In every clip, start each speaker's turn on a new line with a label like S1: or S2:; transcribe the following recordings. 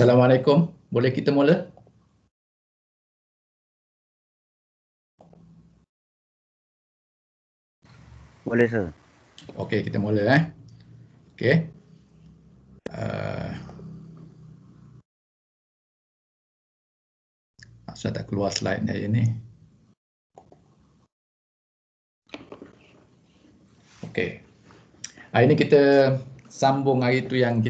S1: Assalamualaikum. Boleh kita mula?
S2: Boleh, sir.
S1: Okey, kita mula. Okey. Saya tak keluar slide saya ni. Okey. Hari ni kita sambung hari tu yang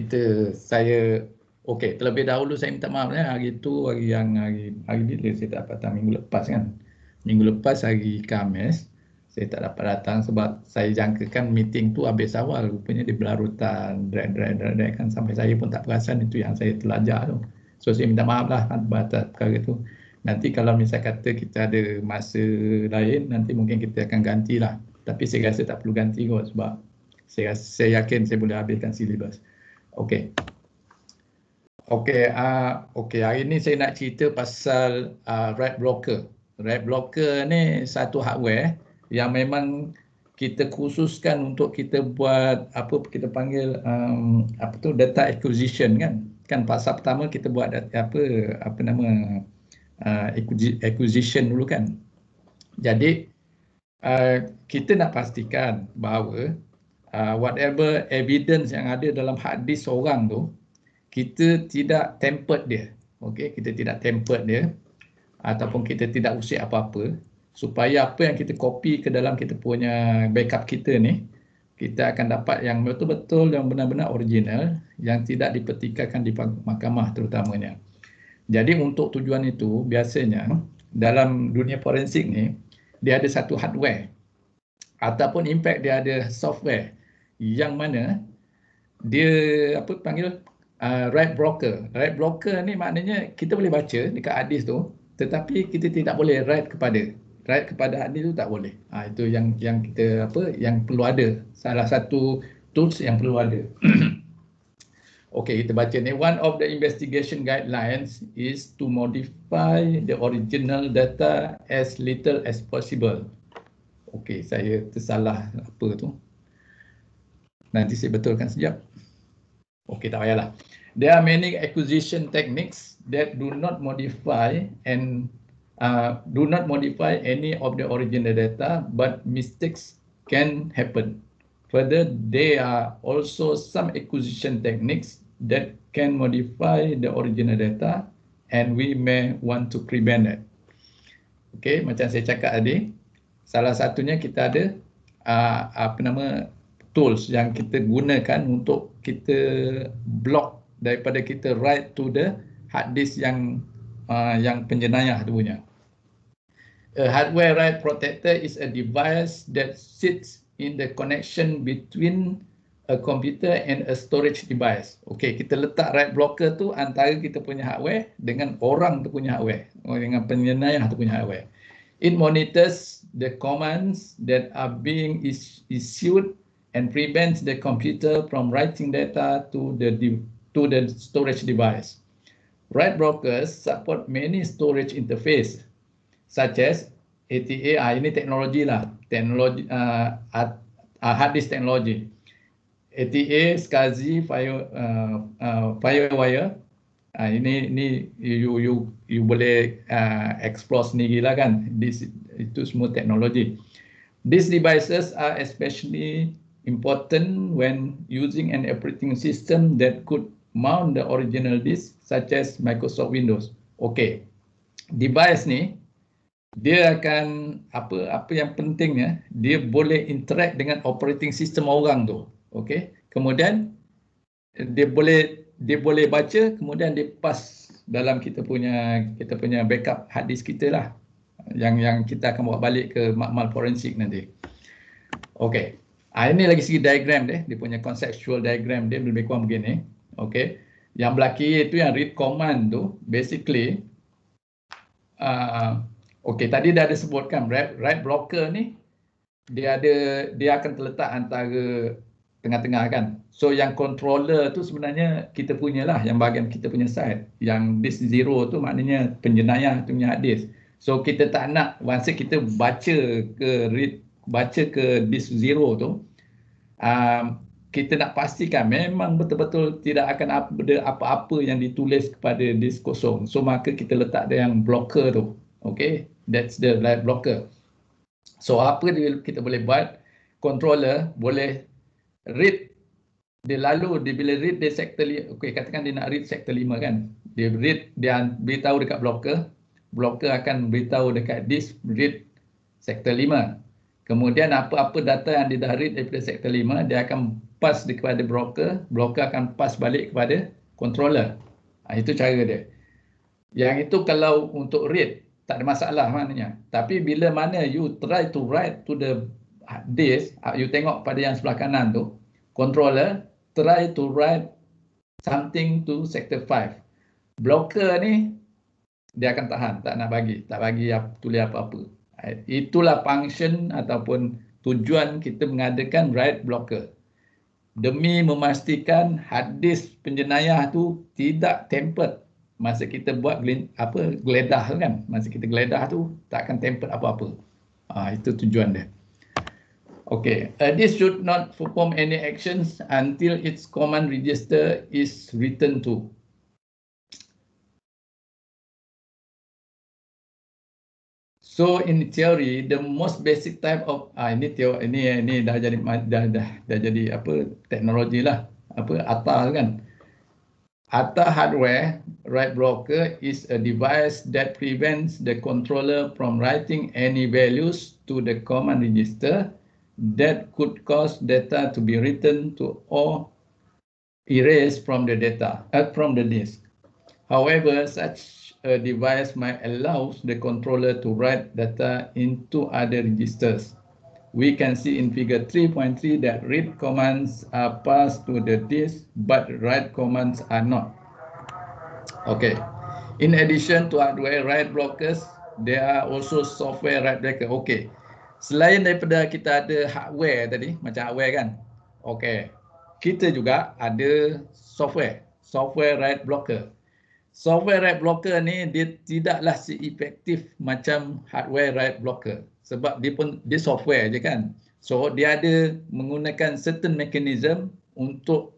S1: terlebih dahulu saya minta maaf hari tu hari bila saya tak dapat datang minggu lepas kan. Minggu lepas hari Khamis saya tak dapat datang sebab saya jangkakan meeting tu habis awal, rupanya dia berlarutan drag kan sampai saya pun tak perasan itu yang saya terlajar tu. So saya minta maaf lah atas perkara tu. Nanti kalau misalnya kata kita ada masa lain, nanti mungkin kita akan gantilah. Tapi saya rasa tak perlu ganti kot sebab saya yakin saya boleh habiskan silibus. Okey. Okey, hari ni saya nak cerita pasal write blocker. Write blocker ni satu hardware yang memang kita khususkan untuk kita buat apa kita panggil data acquisition kan. Kan pasal pertama kita buat acquisition dulu kan. Jadi kita nak pastikan bahawa whatever evidence yang ada dalam hard disk orang tu, kita tidak tempered dia. Okey, kita tidak tempered dia ataupun kita tidak usik apa-apa supaya apa yang kita copy ke dalam kita punya backup kita ni, kita akan dapat yang betul-betul yang benar-benar original yang tidak dipertikaikan di mahkamah terutamanya. Jadi untuk tujuan itu biasanya dalam dunia forensik ni dia ada satu hardware ataupun impact dia ada software yang mana dia write blocker. Write blocker ni maknanya kita boleh baca dekat hard disk tu tetapi kita tidak boleh write kepada hard disk tu tak boleh. Itu yang kita yang perlu ada. Salah satu tools yang perlu ada. Okey, kita baca ni. One of the investigation guidelines is to modify the original data as little as possible. Okey, saya tersalah apa tu. Nanti saya betulkan sekejap. Okey, tak payahlah. There are many acquisition techniques that do not modify any of the original data, but mistakes can happen. Further, there are also some acquisition techniques that can modify the original data, and we may want to prevent that. Okey, macam saya cakap tadi, salah satunya kita ada tools yang kita gunakan untuk kita block daripada kita write to the hard disk yang penjenayah tu punya. A hardware write protector is a device that sits in the connection between a computer and a storage device. Okey, kita letak write blocker tu antara kita punya hardware dengan orang tu punya hardware, dengan penjenayah tu punya hardware. It monitors the commands that are being issued and prevents the computer from writing data to the storage device. Write blockers support many storage interface such as ATA. Ini teknologi lah, hard disk technology. ATA, SCSI, FireWire. Ini you boleh explore sendirilah kan. Itu semua teknologi. These devices are especially important when using an operating system that could mount the original disk such as Microsoft Windows. Okey. Device ni dia akan apa yang pentingnya dia boleh interact dengan operating system orang tu. Okey. Kemudian dia boleh baca, kemudian dia pass dalam kita punya backup hard disk kita lah. Yang kita akan bawa balik ke makmal forensik nanti. Okey. Ini lagi segi diagram dia punya conceptual diagram dia lebih kurang begini. Okey. Yang belakang itu yang read command tu basically okey, tadi dah ada sebutkan write blocker ni dia akan terletak antara tengah-tengah kan. So yang controller tu sebenarnya kita punya lah, yang bahagian kita punya side. Yang disk zero tu maknanya penjenayah tu punya hard disk. So kita tak nak once kita baca ke disk zero tu, kita nak pastikan memang betul-betul tidak akan ada apa-apa yang ditulis kepada disk kosong. So maka kita letak dia yang blocker tu. Okay, that's the write blocker. So apa kita boleh buat? Controller boleh read. Dia lalu dia bila read dia sektor, okay, katakan dia nak read sektor 5 kan. Dia read, dia beritahu dekat blocker. Blocker akan beritahu dekat disk read sektor 5. Kemudian apa-apa data yang dia dah read daripada sektor 5, dia akan pass kepada broker, broker akan pass balik kepada controller. Itu cara dia. Yang itu kalau untuk read, tak ada masalah maknanya. Tapi bila mana you try to write to the disk, you tengok pada yang sebelah kanan tu, controller try to write something to sector 5. Blocker ni, dia akan tahan, tak nak bagi, tak bagi tulis apa-apa. Itulah function ataupun tujuan kita mengadakan write blocker. Demi memastikan hard disk penjenayah tu tidak tempered. Masa kita buat geledah kan, masa kita geledah tu tak akan tempered apa-apa. Itu tujuan dia. Okay, a disk should not perform any actions until its command register is written to. So in theory, the most basic type of ini dah jadi apa teknologi lah, apa ATA kan. ATA hardware write blocker is a device that prevents the controller from writing any values to the command register that could cause data to be written to or erased from the disk. However, such a device might allow the controller to write data into other registers. We can see in figure 3.3 that read commands are passed to the disk, but write commands are not. Okay. In addition to hardware write blockers, there are also software write blocker. Okay. Selain daripada kita ada hardware tadi, macam hardware kan? Okay. Kita juga ada software write blocker. Software write blocker ni dia tidaklah seefektif macam hardware write blocker sebab dia software je kan. So dia ada menggunakan certain mechanism untuk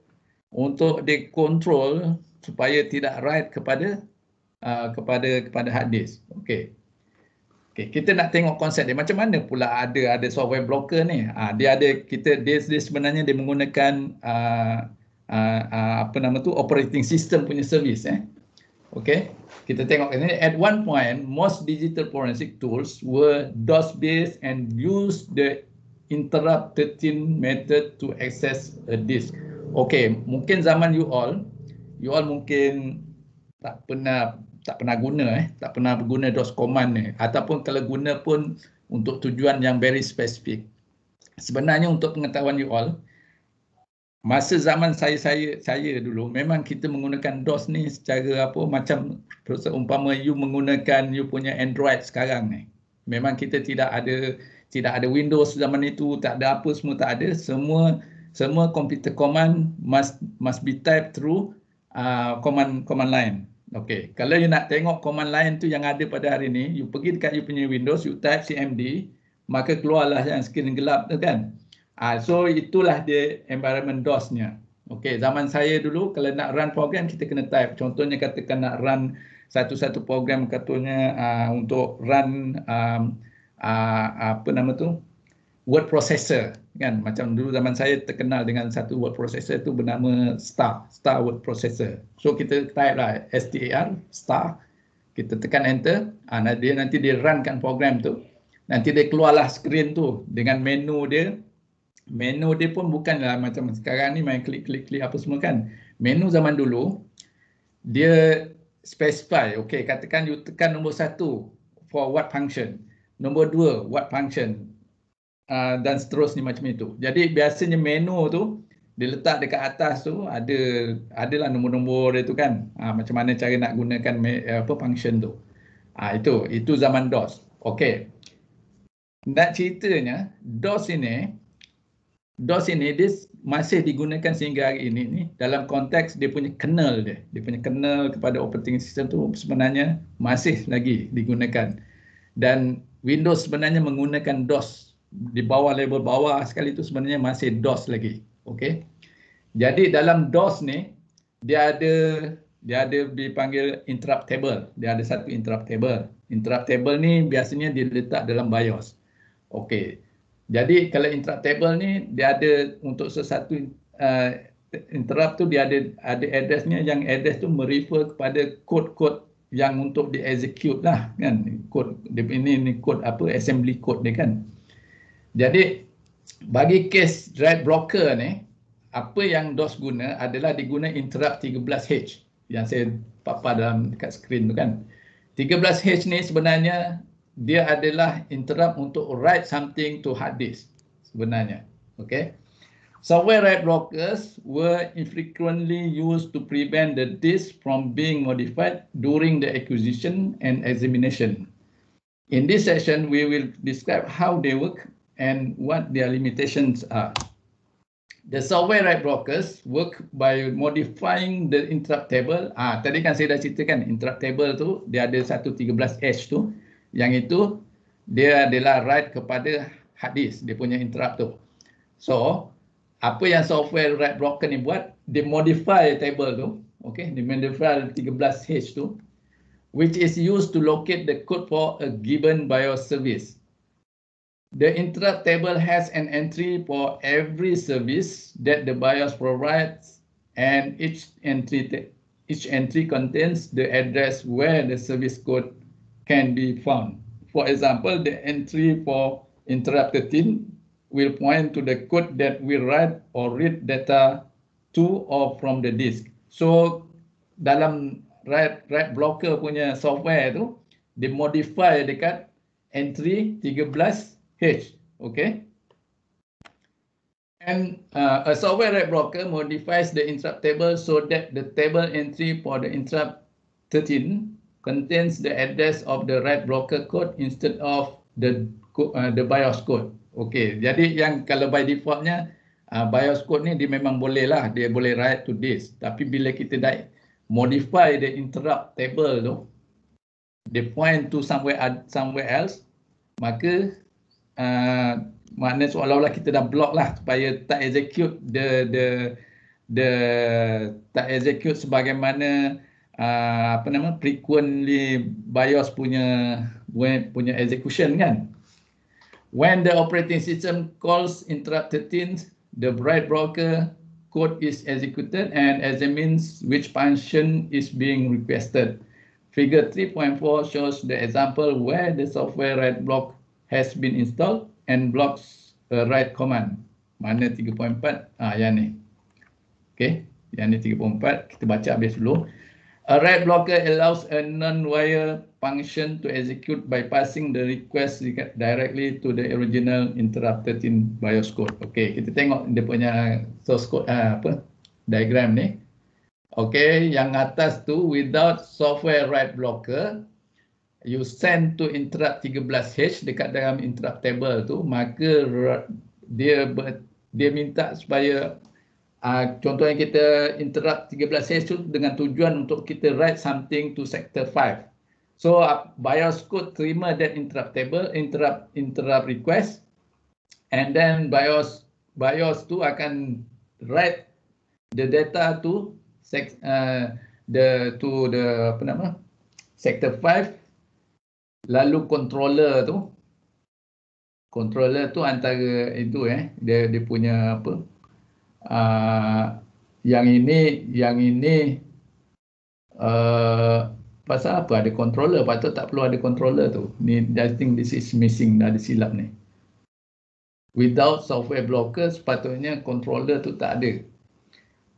S1: dia control supaya tidak write kepada hard disk. Okay, kita nak tengok konsep dia macam mana pula ada software blocker ni. Dia sebenarnya dia menggunakan operating system punya service Okay, kita tengok ini. At one point, most digital forensic tools were DOS-based and used the interrupt-13 method to access a disk. Okay, mungkin zaman you all mungkin tak pernah guna DOS command ni, ataupun kalau guna pun untuk tujuan yang very specific. Sebenarnya untuk pengetahuan you all, masa zaman saya dulu memang kita menggunakan DOS ni secara macam umpama you menggunakan you punya Android sekarang ni. Memang kita tidak ada Windows zaman itu, tak ada apa semua, tak ada. Semua computer command must be typed through command line. Okay, kalau you nak tengok command line tu yang ada pada hari ni, you pergi dekat you punya Windows, you type cmd, maka keluarlah yang skrin gelap tu kan. So itulah dia environment DOS-nya. Okay, zaman saya dulu kalau nak run program kita kena type. Contohnya katakan nak run satu program katanya untuk run word processor kan. Macam dulu zaman saya terkenal dengan satu word processor tu bernama Star word processor. So kita type lah STAR, kita tekan enter, nanti dia runkan program tu. Nanti dia keluarlah skrin tu dengan menu dia. Menu dia pun bukanlah macam sekarang ni main klik apa semua kan. Menu zaman dulu dia specify, okay, katakan you tekan nombor 1 for what function, nombor 2 what function, dan seterusnya macam itu. Jadi biasanya menu tu dia letak dekat atas tu adalah nombor-nombor dia tu kan. Macam mana cara nak gunakan function tu. Itu zaman DOS. Okay. Nak ceritanya DOS ini dia masih digunakan sehingga hari ini ni dalam konteks dia punya kernel dia. Dia punya kernel kepada operating system tu sebenarnya masih lagi digunakan. Dan Windows sebenarnya menggunakan DOS. Di bawah label bawah sekali tu sebenarnya masih DOS lagi. Okey. Jadi dalam DOS ni dia ada dipanggil interrupt table. Dia ada satu interrupt table. Interrupt table ni biasanya diletak dalam BIOS. Okey. Jadi kalau interrupt table ni dia ada untuk sesuatu interrupt tu dia ada addressnya, yang address tu merefer kepada kod-kod yang untuk di-execute lah kan. Kod ini kod apa, assembly code dia kan. Jadi bagi case write blocker ni, apa yang DOS guna adalah diguna interrupt 13H yang saya papar dalam dekat skrin tu kan. 13H ni sebenarnya dia adalah interrupt untuk write something to hard disk sebenarnya. Okay. Software write blockers were infrequently used to prevent the disk from being modified during the acquisition and examination. In this session, we will describe how they work and what their limitations are. The software write blockers work by modifying the interrupt table. Tadi kan saya dah ceritakan interrupt table tu dia ada satu 13H tu, yang itu dia adalah write kepada hard disk, dia punya interrupt tu. So apa yang software write blocker ni buat, dia modify table tu, okay, dia modify 13H tu, which is used to locate the code for a given BIOS service. The interrupt table has an entry for every service that the BIOS provides, and each entry contains the address where the service code can be found. For example, the entry for interrupt 13 will point to the code that will write or read data to or from the disk. So dalam write blocker punya software tu, dia modify dekat entry 13H, okay? And a software write blocker modifies the interrupt table so that the table entry for the interrupt 13 contains the address of the write blocker code instead of the BIOS code. Okay, jadi yang kalau by defaultnya BIOS code ni dia memang boleh lah, dia boleh write to disk. Tapi bila kita dah modify the interrupt table tu, dia point to somewhere else, maka makna seolah-olah kita dah block lah supaya tak execute tak execute sebagaimana frequently BIOS punya execution kan. When the operating system calls interrupt 13, the write blocker code is executed and examines which function is being requested. Figure 3.4 shows the example where the software write block has been installed and blocks a write command. Mana 3.4? Yang ni. Okay, yang ni 3.4. Kita baca habis dulu. A write blocker allows a non-wire function to execute by passing the request directly to the original interrupt 13 BIOS code. Okay, kita tengok dia punya source code diagram ni. Okay, yang atas tu without software write blocker, you send to interrupt 13H dekat dalam interrupt table tu, maka dia minta supaya contohnya kita interrupt 13H tu dengan tujuan untuk kita write something to sector 5. So BIOS code terima that interrupt table, interrupt request, and then BIOS tu akan write the data to sector 5, lalu controller tu antara itu dia punya apa, yang ini pasal apa ada controller, patut tak perlu ada controller tu. Ni I think this is missing, dah ada silap ni. Without software blocker sepatutnya controller tu tak ada.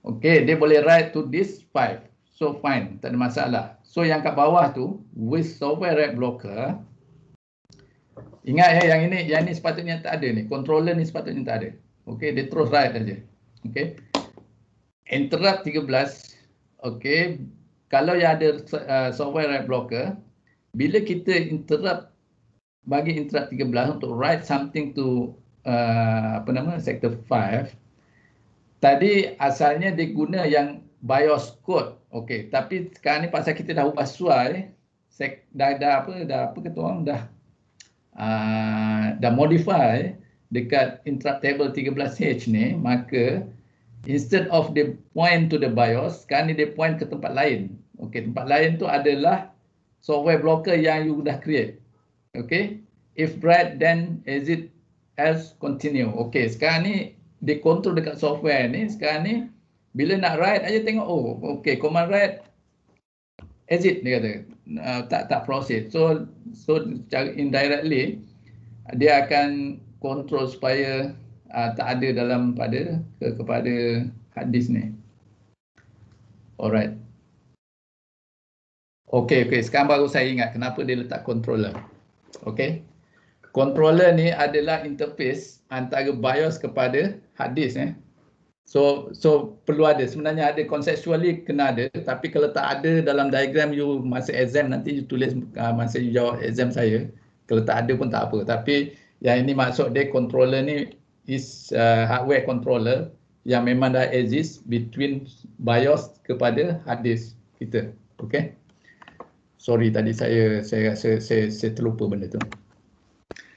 S1: Okay, dia boleh write to disk 5. So fine, tak ada masalah. So yang kat bawah tu with software write blocker, ingat yang ini sepatutnya tak ada ni. Controller ni sepatutnya tak ada. Okay, dia terus write aja. Okay. Interrupt 13. Okay. Kalau yang ada software write blocker, bila kita bagi interrupt 13 untuk write something to sector 5, tadi asalnya dia guna yang BIOS code. Okay, tapi sekarang ni pasal kita dah ubah suai, dah modify dekat interrupt table 13H ni, maka Instead of dia point to the BIOS, sekarang ni dia point ke tempat lain. Okey, tempat lain tu adalah software blocker yang you dah create. Okey, if write then exit else continue. Okey, sekarang ni dia control dekat software ni. Sekarang ni bila nak write aja tengok, oh okey, command write exit dia kata, tak proceed. So secara indirectly dia akan control supaya tak ada dalam kepada hard disk ni. Alright. Okey, sekarang baru saya ingat kenapa dia letak controller. Okey. Controller ni adalah interface antara BIOS kepada hard disk. So perlu ada, sebenarnya ada, conceptually kena ada, tapi kalau tak ada dalam diagram you masa exam nanti you tulis masa you jawab exam saya, kalau tak ada pun tak apa. Tapi yang ini maksud dia controller ni is hardware controller yang memang dah exist between BIOS kepada hard disk kita. Okay. Sorry tadi saya rasa saya terlupa benda tu.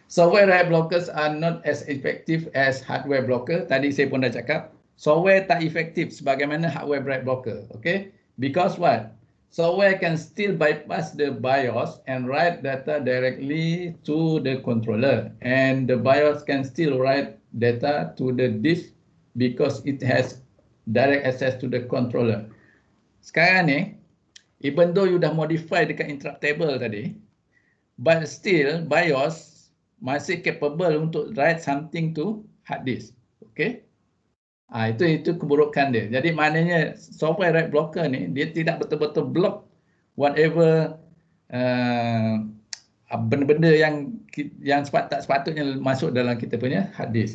S1: Software write blockers are not as effective as hardware blocker. Tadi saya pun dah cakap. Software tak efektif sebagaimana hardware write blocker. Okay? Because what? Software can still bypass the BIOS and write data directly to the controller. And the BIOS can still write data to the disk because it has direct access to the controller. Sekarang ni, even though you dah modify dekat interrupt table tadi, but still BIOS masih capable untuk write something to hard disk. Okay? Itu keburukan dia. Jadi maknanya software write blocker ni dia tidak betul-betul block whatever benda-benda yang tak sepatutnya masuk dalam kita punya hard disk.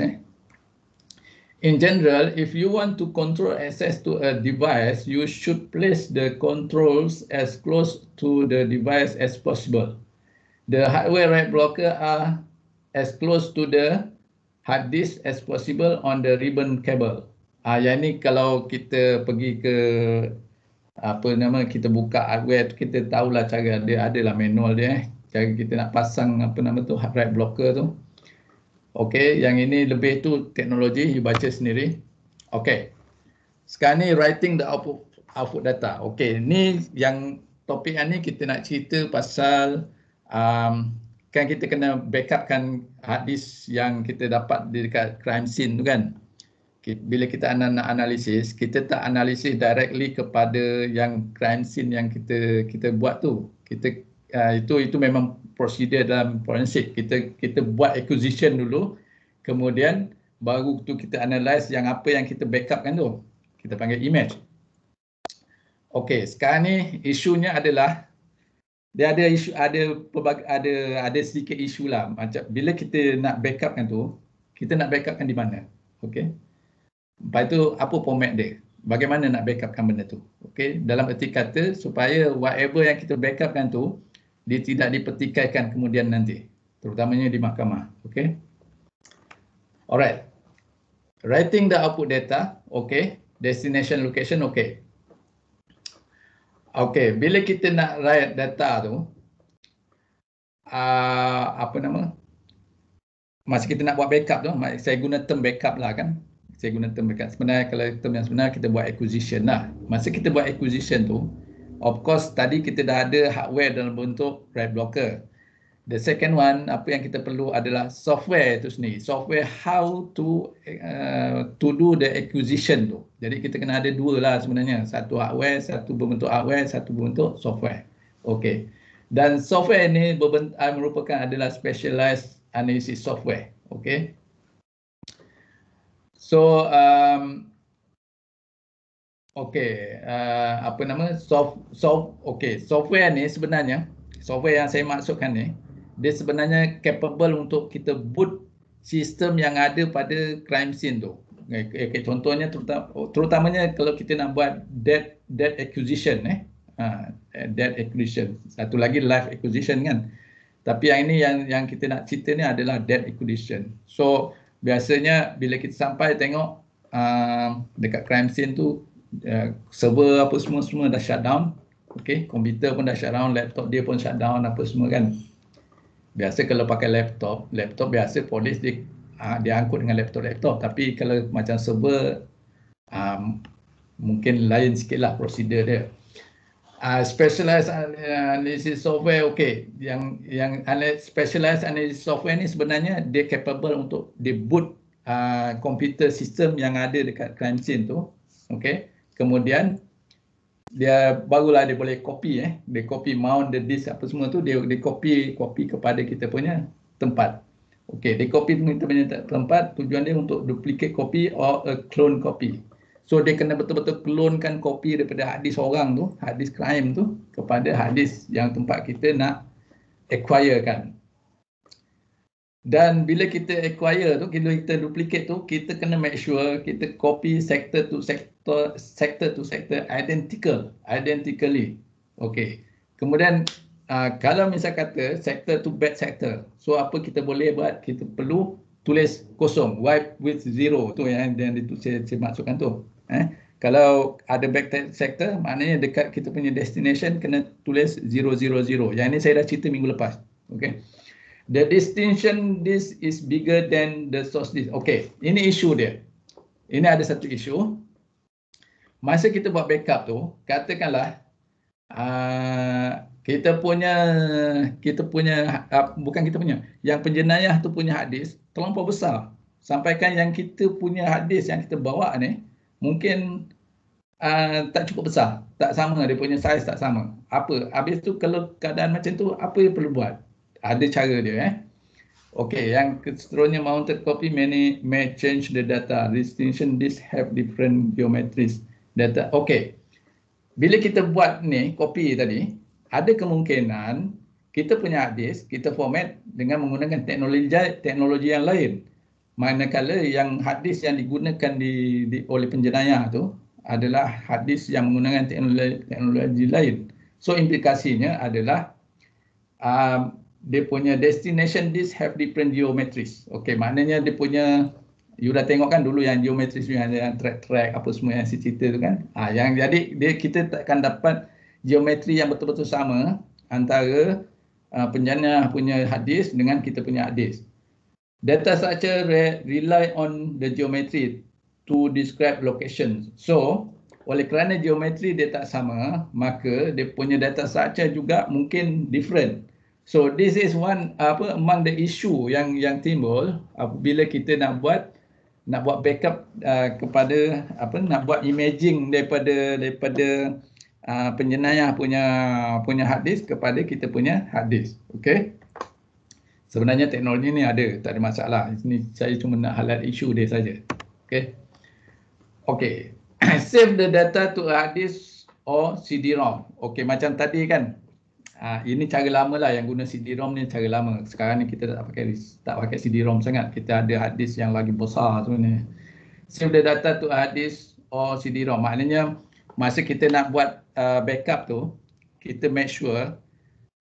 S1: In general, if you want to control access to a device, you should place the controls as close to the device as possible. The hardware write blocker are as close to the hard disk as possible on the ribbon cable. Yang ni kalau kita pergi ke kita buka hardware tu, kita tahulah cara dia, adalah manual dia. Cara kita nak pasang hard write blocker tu. Okey, yang ini lebih tu teknologi, you baca sendiri. Okey. Sekarang ni writing the output data. Okey, ni yang topik ni kita nak cerita pasal kan kita kena backupkan hard disk yang kita dapat dekat crime scene tu kan. Bila kita nak analisis, kita tak analisis directly kepada yang crime scene yang kita buat tu. Itu memang prosedur dalam forensik. Kita buat acquisition dulu, kemudian baru tu kita analyse yang apa yang kita backupkan tu. Kita panggil image. Okey, sekarang ni isunya adalah dia ada isu, ada sedikit isu lah. Macam bila kita nak backupkan tu, kita nak backupkan di mana? Okey. Lepas tu apa format dia? Bagaimana nak backupkan benda tu? Okey, dalam erti kata supaya whatever yang kita backupkan tu dia tidak dipertikaikan kemudian nanti, terutamanya di mahkamah. Okey. Alright. Writing the output data, okey. Destination location, okey. Okey, bila kita nak write data tu, masa kita nak buat backup tu, saya guna term backup lah kan. Saya guna term backup. Sebenarnya kalau term yang sebenar kita buat acquisition lah. Masa kita buat acquisition tu, of course tadi kita dah ada hardware dalam bentuk write blocker. The second one, apa yang kita perlu adalah software itu sendiri. Software how to do the acquisition tu. Jadi kita kena ada dua lah sebenarnya. Satu hardware, satu berbentuk hardware, satu berbentuk software. Okey. Dan software ini merupakan adalah specialized analysis software. Okey. So, software ni sebenarnya, software yang saya maksudkan ni, dia sebenarnya capable untuk kita boot sistem yang ada pada crime scene tu. Okay, contohnya terutamanya kalau kita nak buat dead acquisition, dead acquisition. Satu lagi live acquisition kan. Tapi yang ini yang kita nak cerita ni adalah dead acquisition. So biasanya bila kita sampai tengok dekat crime scene tu, server apa semua dah shut down. Okay, komputer pun dah shut down, laptop dia pun shut down apa semua kan. Biasa kalau pakai laptop biasa polis dia angkut dengan laptop. Tapi kalau macam server Mungkin lain sikitlah prosedur dia. Specialized analysis software, okey. Yang specialized analysis software ni sebenarnya dia capable untuk di boot komputer sistem yang ada dekat crime scene tu, okey. Kemudian dia barulah dia boleh copy dia copy mount the disk apa semua tu, dia copy kepada kita punya tempat. Okey, dia copy kita punya tempat, tujuan dia untuk duplicate copy or a clone copy. So dia kena betul-betul clonekan copy daripada hard disk orang tu, hard disk crime tu kepada hard disk yang tempat kita nak acquire kan. Dan bila kita acquire tu, bila kita duplicate tu, kita kena make sure kita copy sector to sector identically. Okey. Kemudian kalau misal kata sector to back sector, so apa kita boleh buat? Kita perlu tulis kosong, wipe with zero tu yang saya maksudkan tu. Kalau ada back sector, maknanya dekat kita punya destination kena tulis 000. Yang ini saya dah cerita minggu lepas. Okey. The destination disk is bigger than the source disk. Okey, ini isu dia. Ini ada satu isu. Masa kita buat backup tu, katakanlah yang penjenayah tu punya hard disk terlampau besar. Sampaikan yang kita punya hard disk yang kita bawa ni mungkin tak cukup besar, tak sama, dia punya size tak sama. Apa? Habis tu kalau keadaan macam tu, apa yang perlu buat? Ada cara dia. Okey, yang seterusnya mounted copy may change the data. Destination disk have different geometries. Data. Okey. Bila kita buat ni copy tadi, ada kemungkinan kita punya hard disk kita format dengan menggunakan teknologi yang lain. Manakala yang hard disk yang digunakan oleh penjenayah tu adalah hard disk yang menggunakan teknologi lain. So implikasinya adalah dia punya destination disk have different geometries. Okey, maknanya dia punya, you dah tengok kan dulu yang geometries yang track apa semua yang saya cerita tu kan. Yang jadi kita takkan dapat geometri yang betul-betul sama antara penjenayah punya hard disk dengan kita punya hard disk. Data structure rely on the geometry to describe location. So, oleh kerana geometri dia tak sama, maka dia punya data structure juga mungkin different. So this is one among the issue yang timbul apabila kita nak buat backup kepada nak buat imaging daripada penjenayah punya hard disk kepada kita punya hard disk. Okey. Sebenarnya teknologi ni ada, tak ada masalah. Ini saya cuma nak highlight isu dia saja. Okey. Okey. Save the data to a hard disk or CD-ROM. Okey, macam tadi kan. Ini cara lama lah, yang guna CD-ROM ni cara lama. Sekarang ni kita tak pakai CD-ROM sangat. Kita ada hard disk yang lagi besar sebenarnya. Save the data to hard disk or CD-ROM. Maknanya masa kita nak buat backup tu, kita make sure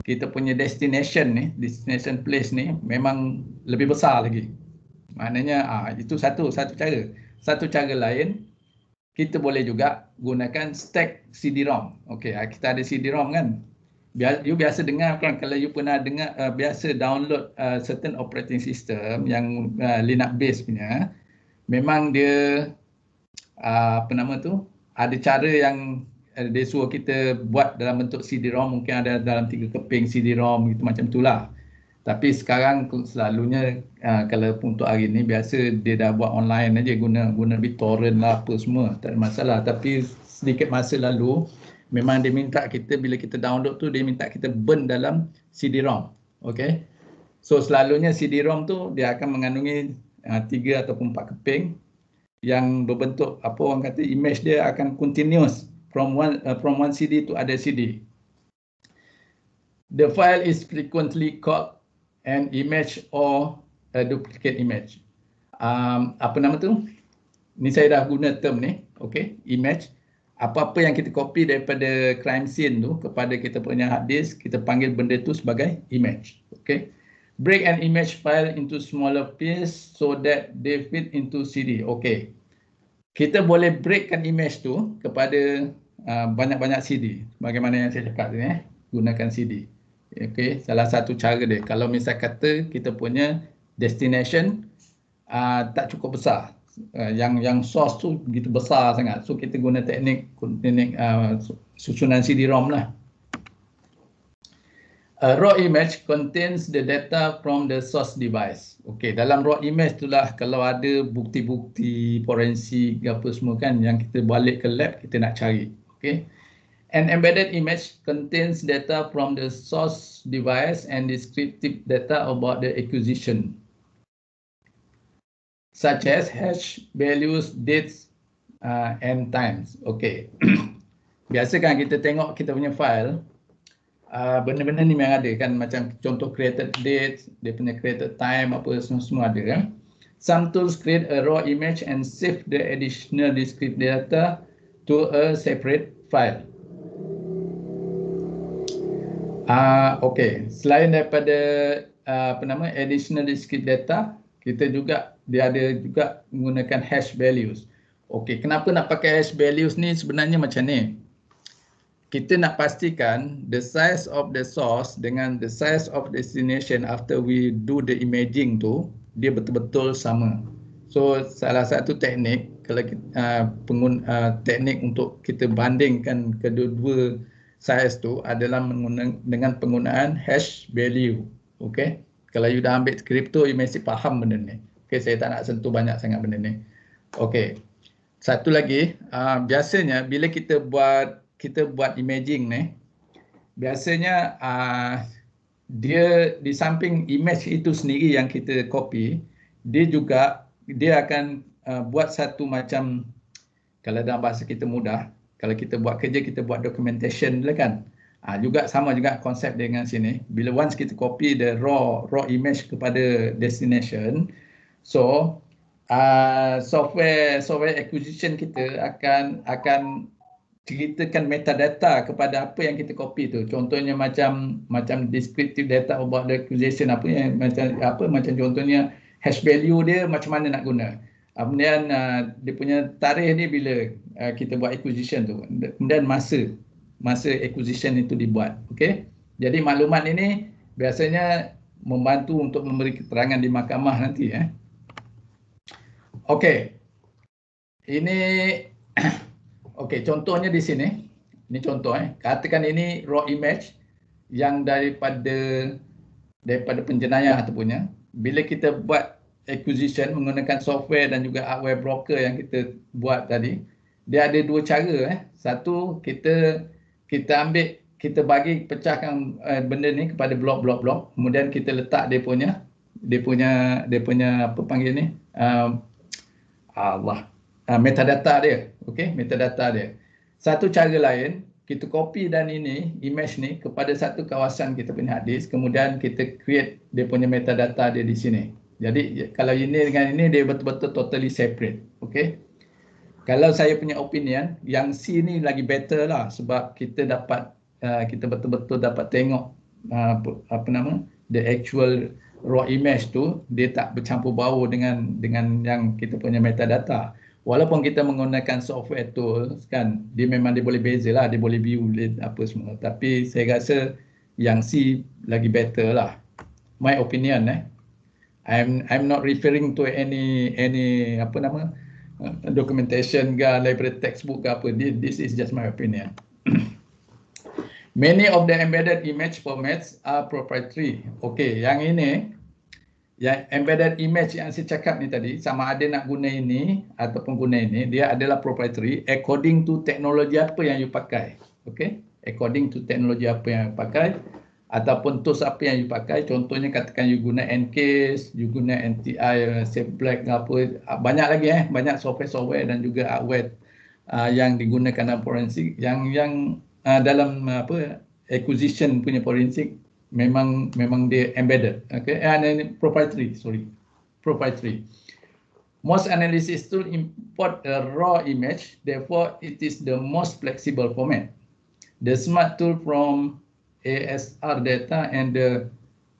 S1: kita punya destination place ni memang lebih besar lagi. Maknanya itu satu cara. Satu cara lain, kita boleh juga gunakan stack CD-ROM. Okey, kita ada CD-ROM kan. You biasa dengar kan, kalau you pernah dengar biasa download certain operating system yang Linux based punya, memang dia ada cara yang dia suruh kita buat dalam bentuk CD-ROM, mungkin ada dalam 3 keping CD-ROM gitu, macam itulah. Tapi sekarang selalunya kalau untuk hari ni biasa dia dah buat online aja, guna BitTorrent lah apa semua, tak ada masalah. Tapi sedikit masa lalu memang dia minta kita, bila kita download tu, dia minta kita burn dalam CD-ROM. Okay. So selalunya CD-ROM tu dia akan mengandungi 3 ataupun 4 keping yang berbentuk orang kata image dia akan continuous from one CD to other CD. The file is frequently called an image or a duplicate image. Apa nama tu? Ni saya dah guna term ni, okay, image. Apa-apa yang kita copy daripada crime scene tu kepada kita punya hard disk, kita panggil benda tu sebagai image. Okay. Break an image file into smaller pieces so that they fit into CD. Okay. Kita boleh breakkan image tu kepada banyak-banyak CD. Bagaimana yang saya cakap tadi, gunakan CD. Okay. Salah satu cara dia. Kalau misal kata kita punya destination tak cukup besar. yang source tu begitu besar sangat. So kita guna teknik susunan CD-ROM lah. A raw image contains the data from the source device. Okey, dalam raw image itulah kalau ada bukti-bukti forensik apa semua kan yang kita balik ke lab kita nak cari. Okey. An embedded image contains data from the source device and descriptive data about the acquisition, such as hash values, dates, and times. Okey. Biasa kan kita tengok kita punya file, benda-benda ni memang ada kan, macam contoh created date, dia punya created time, apa semua ada kan. Some tools create a raw image and save the additional descriptive data to a separate file. Okey, selain daripada additional descriptive data, kita juga dia ada juga menggunakan hash values. Okey, kenapa nak pakai hash values ni sebenarnya macam ni. Kita nak pastikan the size of the source dengan the size of destination after we do the imaging tu dia betul-betul sama. So salah satu teknik kalau teknik untuk kita bandingkan kedua-dua size tu adalah dengan penggunaan hash value. Okey. Kalau you dah ambil kripto you mesti faham benda ni. Okey, saya tak nak sentuh banyak sangat benda ni. Okey. Satu lagi, biasanya bila kita buat imaging ni, biasanya dia di samping image itu sendiri yang kita copy, dia akan buat satu macam, kalau dalam bahasa kita mudah, kalau kita buat kerja kita buat documentation lah kan. Juga sama juga konsep dengan sini. Bila once kita copy the raw image kepada destination, so software acquisition kita akan ceritakan metadata kepada apa yang kita copy tu. Contohnya macam descriptive data about the acquisition, macam contohnya hash value dia macam mana nak guna. Kemudian dia punya tarikh ni bila kita buat acquisition tu. Kemudian masa acquisition itu dibuat. Okey. Jadi maklumat ini biasanya membantu untuk memberi keterangan di mahkamah nanti. Okey. Ini okey, contohnya di sini. Ini contoh katakan ini raw image yang daripada penjenayah ataupun bila kita buat acquisition menggunakan software dan juga hardware broker yang kita buat tadi, dia ada dua cara. Satu, kita pecahkan benda ni kepada blok, kemudian kita letak dia punya apa panggil ni, metadata dia. Okey, metadata dia. Satu cara lain, kita copy dan image ni kepada satu kawasan kita punya hard disk, kemudian kita create dia punya metadata dia di sini. Jadi kalau ini dengan ini dia betul-betul totally separate. Okey. Kalau saya punya opinion, yang C ni lagi better lah sebab kita betul-betul dapat tengok the actual raw image tu, dia tak bercampur bau dengan yang kita punya metadata. Walaupun kita menggunakan software tools kan, dia boleh beza lah, dia boleh view apa semua. Tapi saya rasa yang C lagi better lah. My opinion I'm not referring to any documentation ke library textbook ke apa. This is just my opinion. Many of the embedded image formats are proprietary. Okay, yang embedded image yang saya cakap ni tadi, sama ada nak guna ini ataupun guna ini, dia adalah proprietary according to teknologi apa yang you pakai. Okay, according to teknologi apa yang you pakai ataupun tools apa yang you pakai. Contohnya katakan you guna Ncase, you guna NTI, Safe Black apa, banyak lagi banyak software dan juga hardware yang digunakan dalam forensik yang dalam acquisition punya forensik memang dia embedded. Okay, proprietary. Most analysis tool import a raw image, therefore it is the most flexible format. The smart tool from ASR data and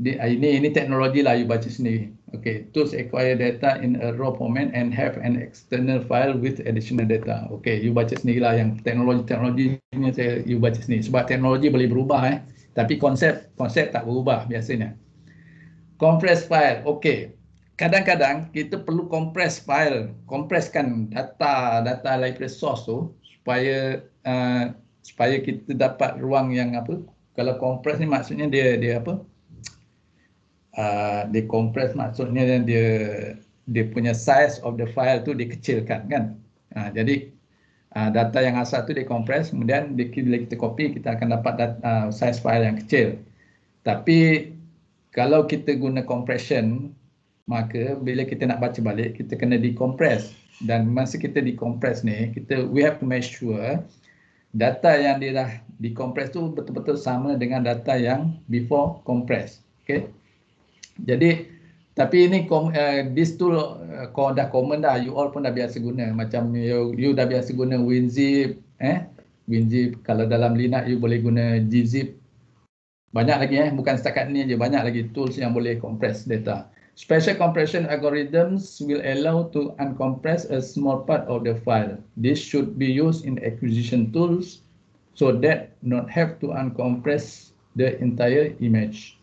S1: ini teknologi lah, you baca sendiri. Okay, tools acquire data in a raw format and have an external file with additional data. Okay, you baca sendirilah yang teknologi ni, you baca sendiri sebab teknologi boleh berubah tapi konsep tak berubah biasanya. Compressed file. Okay, kadang-kadang kita perlu compress file, compresskan data library source tu supaya kita dapat ruang yang apa? Kalau compress ni maksudnya dia apa? Dia compress maksudnya dia punya size of the file tu dikecilkan kan. Jadi data yang asal tu dikompres, kemudian bila kita copy kita akan dapat size file yang kecil. Tapi kalau kita guna compression, maka bila kita nak baca balik kita kena decompress, dan masa kita decompress ni we have to make sure data yang dia dah decompress tu betul-betul sama dengan data yang before compress. Okay. Jadi tapi ini this tool dah common dah, you all pun dah biasa guna. Macam you dah biasa guna WinZip, WinZip. Kalau dalam Linux you boleh guna gzip. Banyak lagi bukan setakat ni je, banyak lagi tools yang boleh compress data. Special compression algorithms will allow to uncompress a small part of the file. This should be used in acquisition tools so that not have to uncompress the entire image.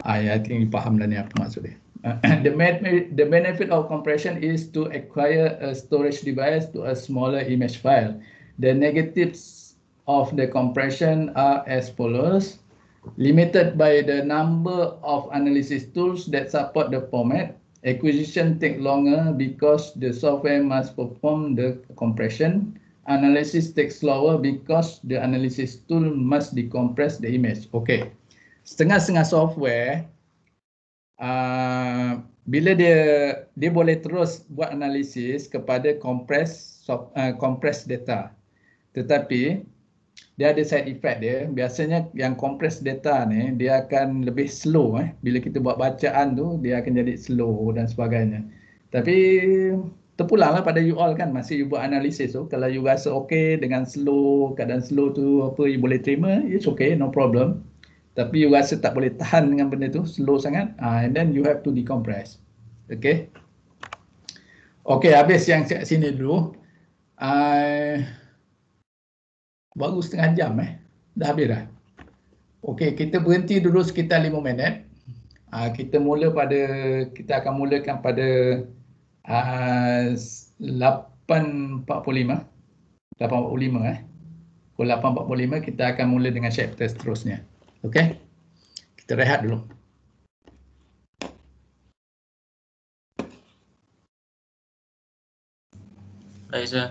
S1: I think you faham dah ni apa maksud dia. The benefit of compression is to acquire a storage device to a smaller image file. The negatives of the compression are as follows. Limited by the number of analysis tools that support the format. Acquisition take longer because the software must perform the compression. Analysis takes slower because the analysis tool must decompress the image. Okay. Setengah-setengah software bila dia boleh terus buat analisis kepada compress data, tetapi dia ada side effect dia. Biasanya yang compress data ni dia akan lebih slow. Bila kita buat bacaan tu dia akan jadi slow dan sebagainya. Tapi terpulanglah pada you all kan, masih you buat analisis tu. Kalau you rasa okay dengan keadaan slow tu apa you boleh terima, it's okay, no problem. Tapi you rasa tak boleh tahan dengan benda tu, slow sangat, and then you have to decompress. Okay. Okay, habis yang sini dulu. Baru setengah jam dah habis dah. Okay, kita berhenti dulu sekitar 5 minit. Kita akan mulakan pada 8.45. Pukul 8.45 kita akan mula dengan chapter seterusnya. Okay, kita rehat dulu.
S2: Baik, sir.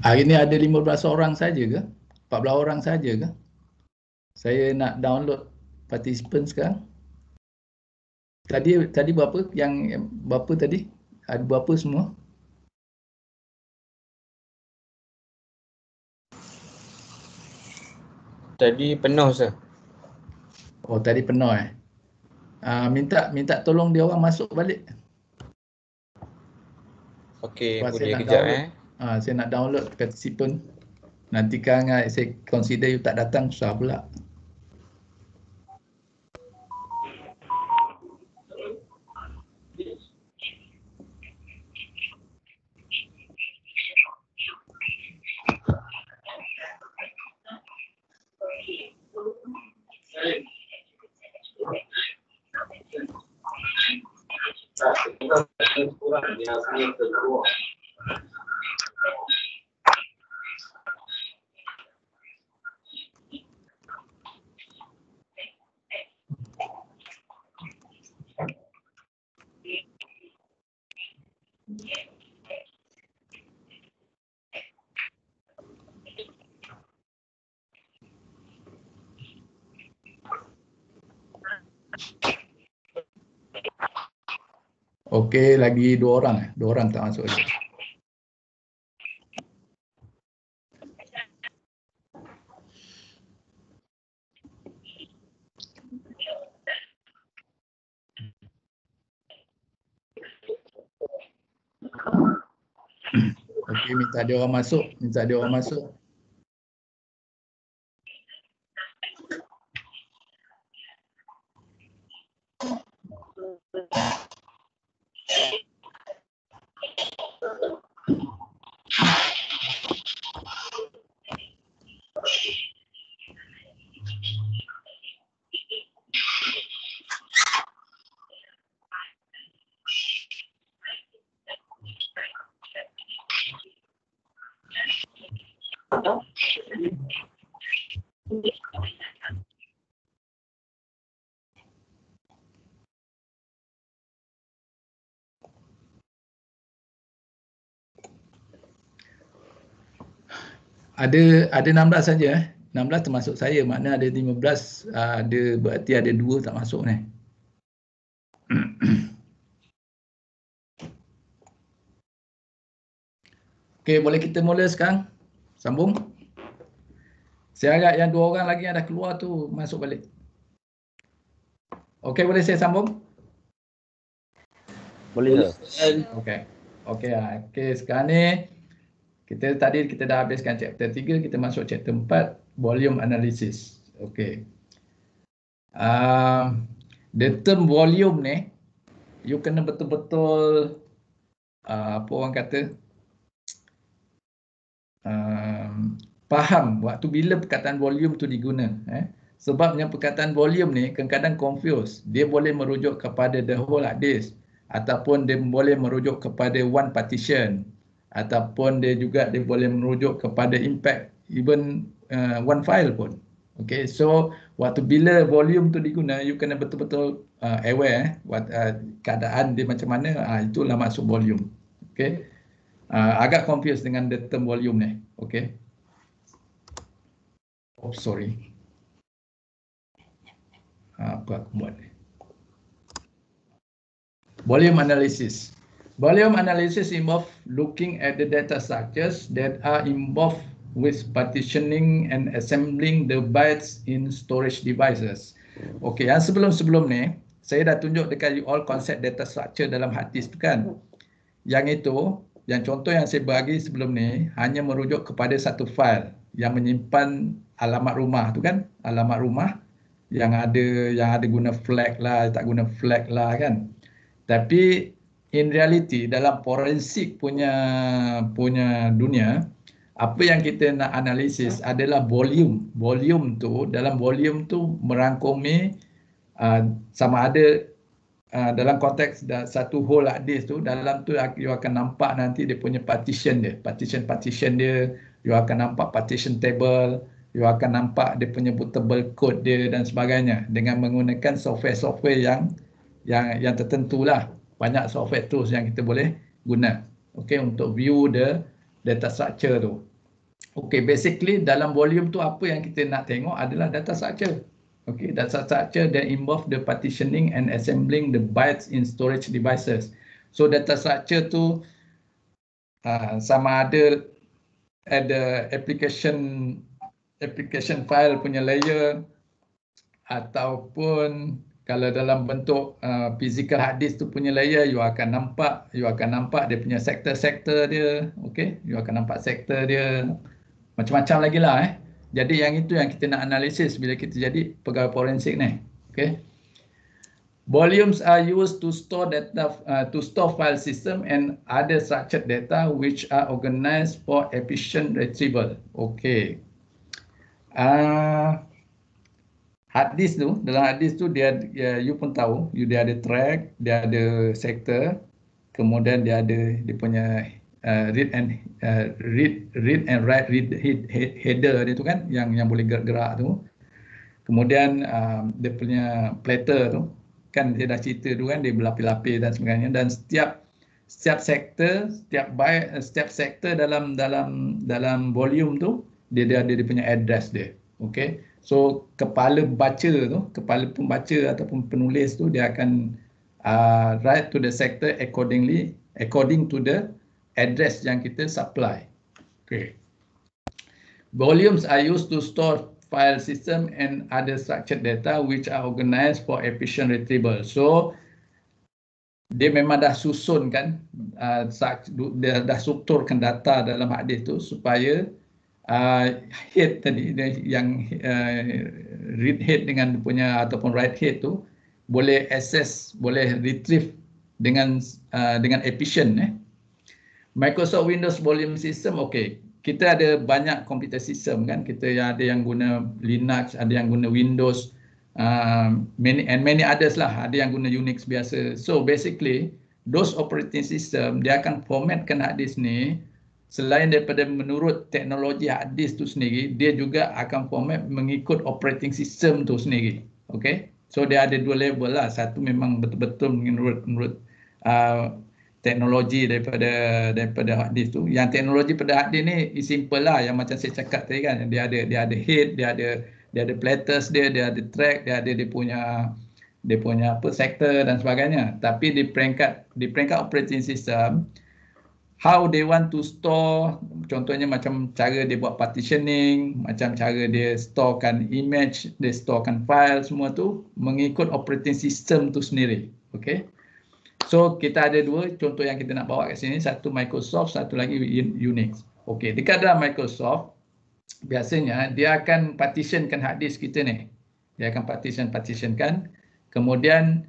S1: Hari ni ada 15 orang saja ke? 14 orang saja ke? Saya nak download participant sekarang. Tadi berapa? Yang berapa tadi? Ada berapa semua?
S2: Tadi penuh sir.
S1: Oh, tadi penuh eh. Minta tolong dia orang masuk balik.
S2: Okey,
S1: Sebab
S2: boleh
S1: saya nak
S2: kejap
S1: download. Saya nak download participant. Nanti kan saya consider you tak datang, susah pula. Okey, lagi 2 orang eh. 2 orang tak masuk lagi. Okey, minta dia orang masuk, minta dia orang masuk. Ada 16 saja eh. 16 termasuk saya, makna ada 15, ada berarti ada 2 tak masuk ni. Okey, boleh kita mula sekarang? Sambung. Saya harap yang 2 orang lagi yang dah keluar tu masuk balik. Okey, boleh saya sambung?
S3: Boleh sir.
S1: Okey. Okey, sekarang ni kita dah habiskan chapter 3, kita masuk chapter 4, volume analysis. Okey. The term volume ni, you kena betul-betul apa orang kata, faham waktu bila perkataan volume tu diguna. Sebabnya perkataan volume ni kadang-kadang confuse. Dia boleh merujuk kepada the whole hard disk, ataupun dia boleh merujuk kepada one partition, ataupun dia boleh merujuk kepada impact even one file pun. Okay, so waktu bila volume tu diguna, you kena betul-betul aware keadaan dia macam mana, itulah maksud volume. Okay, agak confused dengan the term volume ni. Okay. Oh, sorry. Apa aku buat ni? Volume analysis. Volume analysis involve looking at the data structures that are involved with partitioning and assembling the bytes in storage devices. Okey, yang sebelum-sebelum ni saya dah tunjuk dekat you all konsep data structure dalam hard disk tu kan. Yang itu, yang contoh yang saya bagi sebelum ni hanya merujuk kepada satu file yang menyimpan alamat rumah tu kan, alamat rumah yang ada guna flag lah, tak guna flag lah kan. Tapi in reality dalam forensik punya dunia, apa yang kita nak analisis adalah volume. Volume tu, dalam volume tu merangkumi sama ada dalam konteks satu whole hard disk tu, dalam tu you akan nampak nanti dia punya partition dia, partition dia, you akan nampak partition table, you akan nampak dia punya bootable code dia dan sebagainya dengan menggunakan software-software yang tertentu lah. Banyak software tools yang kita boleh guna. Okay, untuk view the data structure tu. Okay, basically dalam volume tu apa yang kita nak tengok adalah data structure. Okay, data structure that involve the partitioning and assembling the bytes in storage devices. So data structure tu sama ada application file punya layer, ataupun kalau dalam bentuk physical hard disk tu punya layer, you akan nampak dia punya sektor-sektor dia. Okay, you akan nampak sektor dia, macam-macam lagi lah. Jadi yang itu yang kita nak analisis bila kita jadi pegawai forensik ni. Okay. Volumes are used to store data, to store file system and other structured data which are organized for efficient retrieval. Okay. Hard disk tu, dalam hard disk tu dia you pun tahu, dia ada track, dia ada sektor, kemudian dia punya read and write header dia tu kan, yang boleh gerak tu. Kemudian dia punya platter tu kan, dia dah cerita tu kan, dia berlapis-lapis dan sebagainya, dan setiap sektor, setiap sektor dalam volume tu dia ada dia punya address dia. Okay, so kepala pembaca ataupun penulis tu dia akan write to the sector according to the address yang kita supply. Okay. Volumes are used to store file system and other structured data which are organized for efficient retrieval. So dia memang dah susun kan, dia dah strukturkan data dalam hard disk tu supaya head tadi yang read head dengan punya ataupun write head tu boleh access, boleh retrieve dengan efficient. Microsoft Windows Volume System, okay, kita ada banyak komputer sistem kan, kita ada yang guna Linux, ada yang guna Windows, many others lah, ada yang guna Unix biasa. So basically those operating system dia akan formatkan hard disk ni, selain daripada menurut teknologi hard disk tu sendiri, dia juga akan format mengikut operating system tu sendiri. Okay, so dia ada dua level lah. Satu memang betul-betul menurut teknologi daripada hard disk tu. Yang teknologi pada hard disk ni simple lah, yang macam saya cakap tadi kan, dia ada head, dia ada platters dia ada track, dia punya apa, sektor dan sebagainya. Tapi di peringkat operating system, how they want to store, contohnya macam cara dia buat partitioning, macam cara dia storekan image, dia storekan file, semua tu mengikut operating system tu sendiri. Okay. So kita ada dua contoh yang kita nak bawa kat sini, satu Microsoft, satu lagi Unix. Okay, dekat dalam Microsoft biasanya dia akan partitionkan hard disk kita ni. Dia akan partitionkan. Kemudian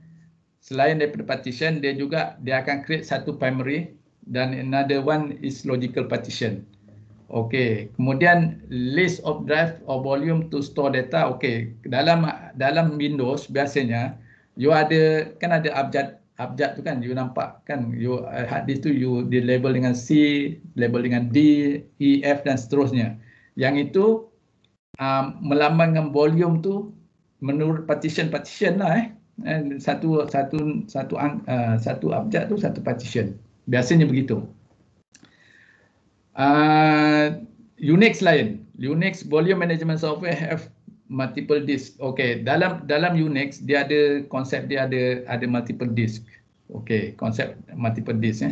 S1: selain daripada partition, dia akan create satu primary dan another one is logical partition. Okay, kemudian list of drive or volume to store data. Okay, dalam Windows biasanya you ada abjad tu kan, you nampak kan, hard disk tu di label dengan C, label dengan D, E, F dan seterusnya. Yang itu melambangkan volume tu menurut partition lah. Satu abjad tu satu partition. Biasanya begitu. Unix lain. Unix volume management software have multiple disk. Okay, dalam Unix dia ada konsep, dia ada multiple disk. Okay, konsep multiple disk.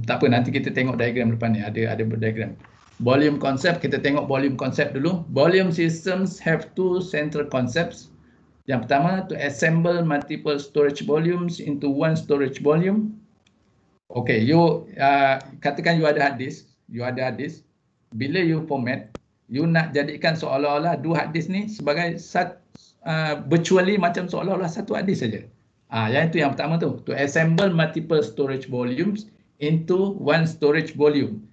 S1: Tak apa, nanti kita tengok diagram depan ni, ada diagram. Volume concept, kita tengok volume concept dulu. Volume systems have two central concepts. Yang pertama, to assemble multiple storage volumes into one storage volume. Okay, katakan you ada hard disk, bila you format, you nak jadikan seolah-olah dua hard disk ni sebagai virtually macam seolah-olah satu hard disk saja. Yang itu yang pertama tu, to assemble multiple storage volumes into one storage volume.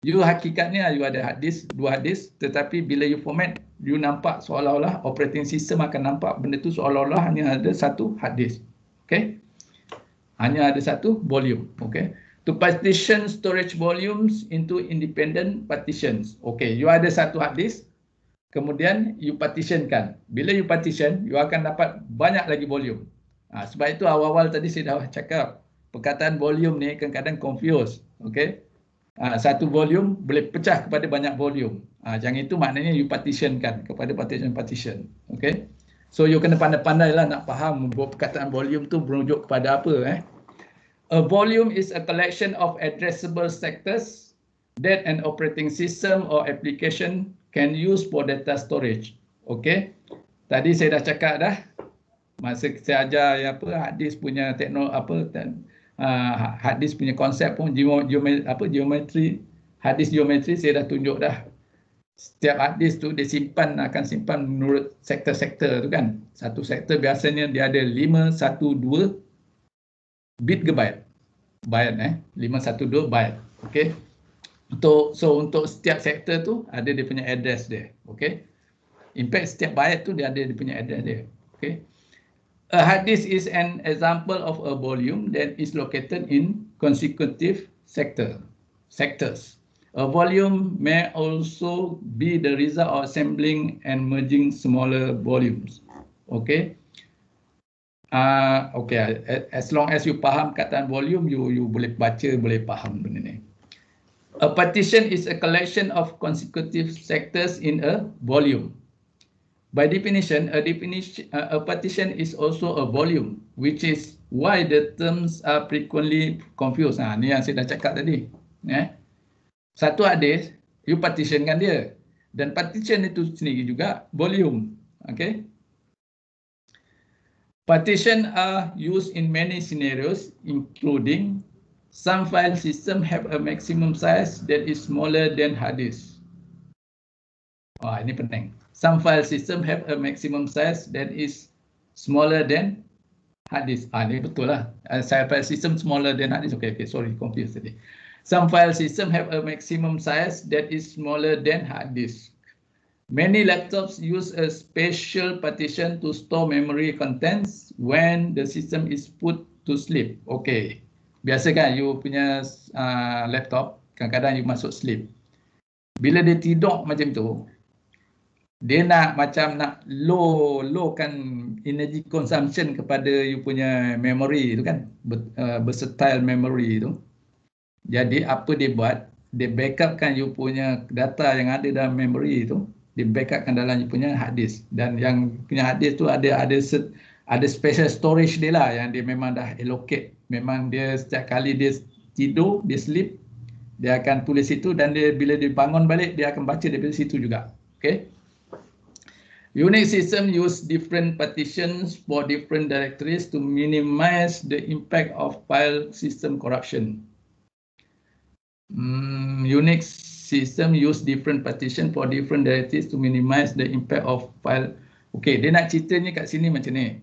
S1: You hakikatnya you ada hard disk, dua hard disk, tetapi bila you format, you nampak seolah-olah operating system akan nampak benda tu seolah-olah hanya ada satu hard disk. Okay? Hanya ada satu volume. Okay? To partition storage volumes into independent partitions. Okay, you ada satu hard disk, kemudian you partitionkan. Bila you partition, you akan dapat banyak lagi volume. Sebab itu awal-awal tadi saya dah cakap, perkataan volume ni kadang-kadang confuse. Okay? Satu volume boleh pecah kepada banyak volume. Yang itu maknanya you partitionkan kepada partition. Okay. So you kena pandai-pandai lah nak faham perkataan volume tu merujuk kepada apa. A volume is a collection of addressable sectors that an operating system or application can use for data storage. Okay. Tadi saya dah cakap dah masa saya ajar hard disk punya hard disk punya konsep pun geometri hard disk geometri saya dah tunjuk dah. Setiap hard disk tu dia akan simpan menurut sektor-sektor tu kan. Satu sektor biasanya dia ada 512 bit ke byte. 512 byte. Okey. Untuk setiap sektor tu ada dia punya address dia. Okey. In fact setiap byte tu dia ada dia punya address dia. Okey. A hard disk is an example of a volume that is located in consecutive sectors. A volume may also be the result of assembling and merging smaller volumes. Okay. Okay. As long as you faham kataan volume, you boleh baca, boleh faham benda ni. A partition is a collection of consecutive sectors in a volume. By definition, a partition is also a volume, which is why the terms are frequently confused. Ni yang saya dah cakap tadi. Satu hard disk, you partitionkan dia. Dan partition itu sendiri juga volume. Okay. Partition are used in many scenarios, including some file system have a maximum size that is smaller than hard disk. Ini penting. Some file system have a maximum size that is smaller than hard disk. Ini betul lah. File system smaller than hard disk. Okay, sorry, confused tadi. Some file system have a maximum size that is smaller than hard disk. Many laptops use a special partition to store memory contents when the system is put to sleep. Okay. Biasa kan you punya laptop, kadang-kadang you masuk sleep. Bila dia tidur macam tu, dia nak lowkan energy consumption kepada you punya memory tu kan, versatile memory tu. Jadi apa dia buat? Dia backupkan you punya data yang ada dalam memory tu, dia backupkan dalam you punya hard disk. Dan yang punya hard disk tu ada special storage dia lah yang dia memang dah allocate. Memang dia setiap kali dia tidur, dia sleep, dia akan tulis situ dan bila dia bangun balik dia akan baca daripada situ juga. Okay. Unix system use different partitions for different directories to minimize the impact of file system corruption. Unix system use different partition for different directories to minimize the impact of file. Okay, dia nak ceritanya kat sini macam ni.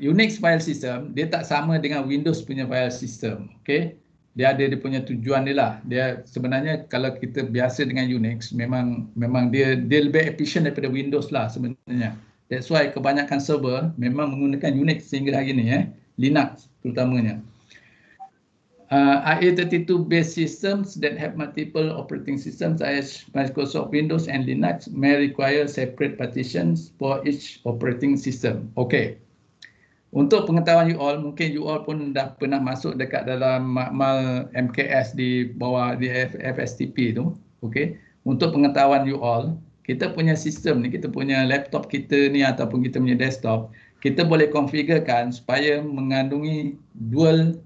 S1: Unix file system dia tak sama dengan Windows punya file system. Okay, dia ada dia punya tujuan dia lah. Dia sebenarnya kalau kita biasa dengan Unix, memang dia lebih efisien daripada Windows lah sebenarnya. That's why kebanyakan server memang menggunakan Unix sehingga hari ni, Linux terutamanya. IE32 based systems that have multiple operating systems such as Microsoft Windows and Linux may require separate partitions for each operating system. Okay. Untuk pengetahuan you all, mungkin you all pun dah pernah masuk dekat dalam makmal MKS di bawah di FSTP tu. Okay. Untuk pengetahuan you all, kita punya sistem ni, kita punya laptop kita ni ataupun kita punya desktop, kita boleh configurekan supaya mengandungi dual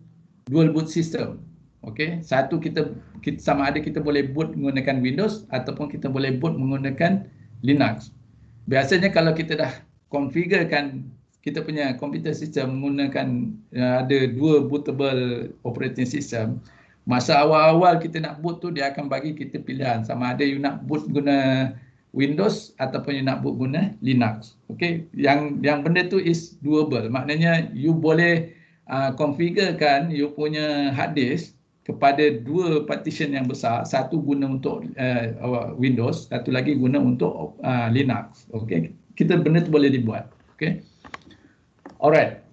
S1: boot system. Okey, satu kita sama ada kita boleh boot menggunakan Windows ataupun kita boleh boot menggunakan Linux. Biasanya kalau kita dah configurekan kita punya computer system menggunakan ada dua bootable operating system, masa awal-awal kita nak boot tu dia akan bagi kita pilihan sama ada you nak boot guna Windows ataupun you nak boot guna Linux. Okey, yang benda tu is doable. Maknanya you boleh configurekan you punya hard disk kepada dua partition yang besar, satu guna untuk Windows, satu lagi guna untuk Linux. Okey, kita benda tu boleh dibuat. Okey. Alright.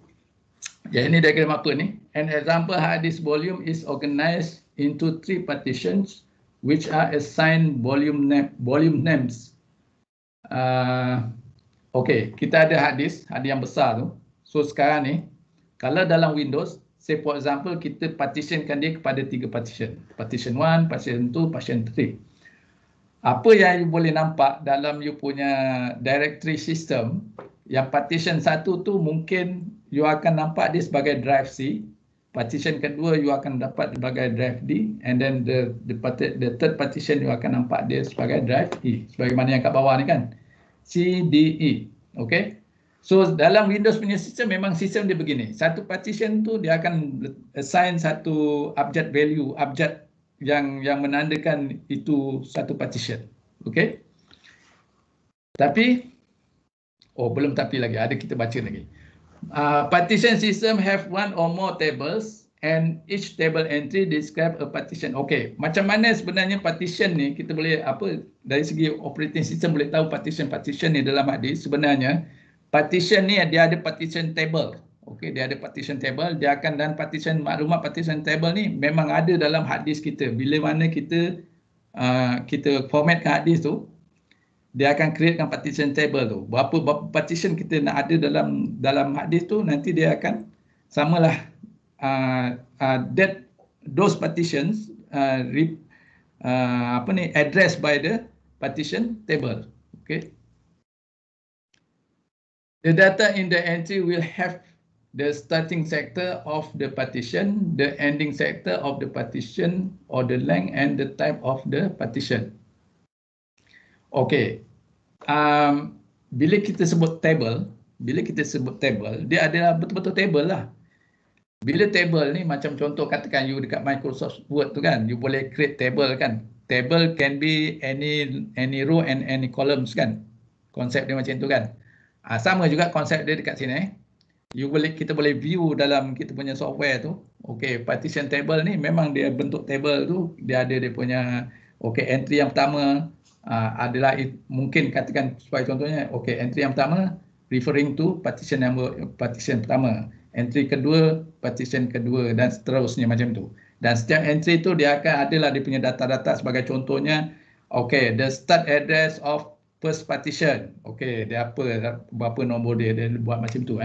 S1: Ya, ini diagram apa ni? An example hard disk volume is organized into 3 partitions which are assigned volume names. Okey, kita ada hard disk yang besar tu. So sekarang ni kalau dalam Windows say for example kita partitionkan dia kepada 3 partition. Partition 1, partition 2, partition 3. Apa yang you boleh nampak dalam you punya directory system, yang partition 1 tu mungkin you akan nampak dia sebagai drive C, partition kedua you akan dapat sebagai drive D, and then the third partition you akan nampak dia sebagai drive E, sebagaimana yang kat bawah ni kan, C, D, E. Okay, so dalam Windows punya sistem memang sistem dia begini, satu partition tu dia akan assign satu abjad value, abjad yang menandakan itu satu partition. Okay, tapi belum tapi lagi, ada kita baca lagi. Partition system have one or more tables and each table entry describe a partition. Okay, macam mana sebenarnya partition ni kita boleh dari segi operating system boleh tahu partition ni dalam hard disk. Sebenarnya partition ni dia ada partition table. Okey, dia ada partition table, dia akan, dan maklumat partition table ni memang ada dalam hard disk kita. Bila mana kita format ke hard disk tu, dia akan createkan partition table tu. Berapa partition kita nak ada dalam hard disk tu, nanti dia akan samalah those partitions addressed by the partition table. Okay. The data in the entry will have the starting sector of the partition, the ending sector of the partition, or the length and the type of the partition. Okay, bila kita sebut table, dia adalah betul-betul table lah. Bila table ni macam contoh katakan you dekat Microsoft Word tu kan, you boleh create table kan. Table can be any row and any columns kan. Konsep dia macam tu kan. Sama juga konsep dia dekat sini. Kita boleh view dalam kita punya software tu. Okay, partition table ni memang dia bentuk table tu, dia ada dia punya entry yang pertama adalah mungkin katakan sebagai contohnya, entry yang pertama referring to partition pertama, entry kedua partition kedua, dan seterusnya macam tu. Dan setiap entry tu dia akan adalah dia punya data-data, sebagai contohnya the start address of first partition. Dia berapa nombor dia buat macam tu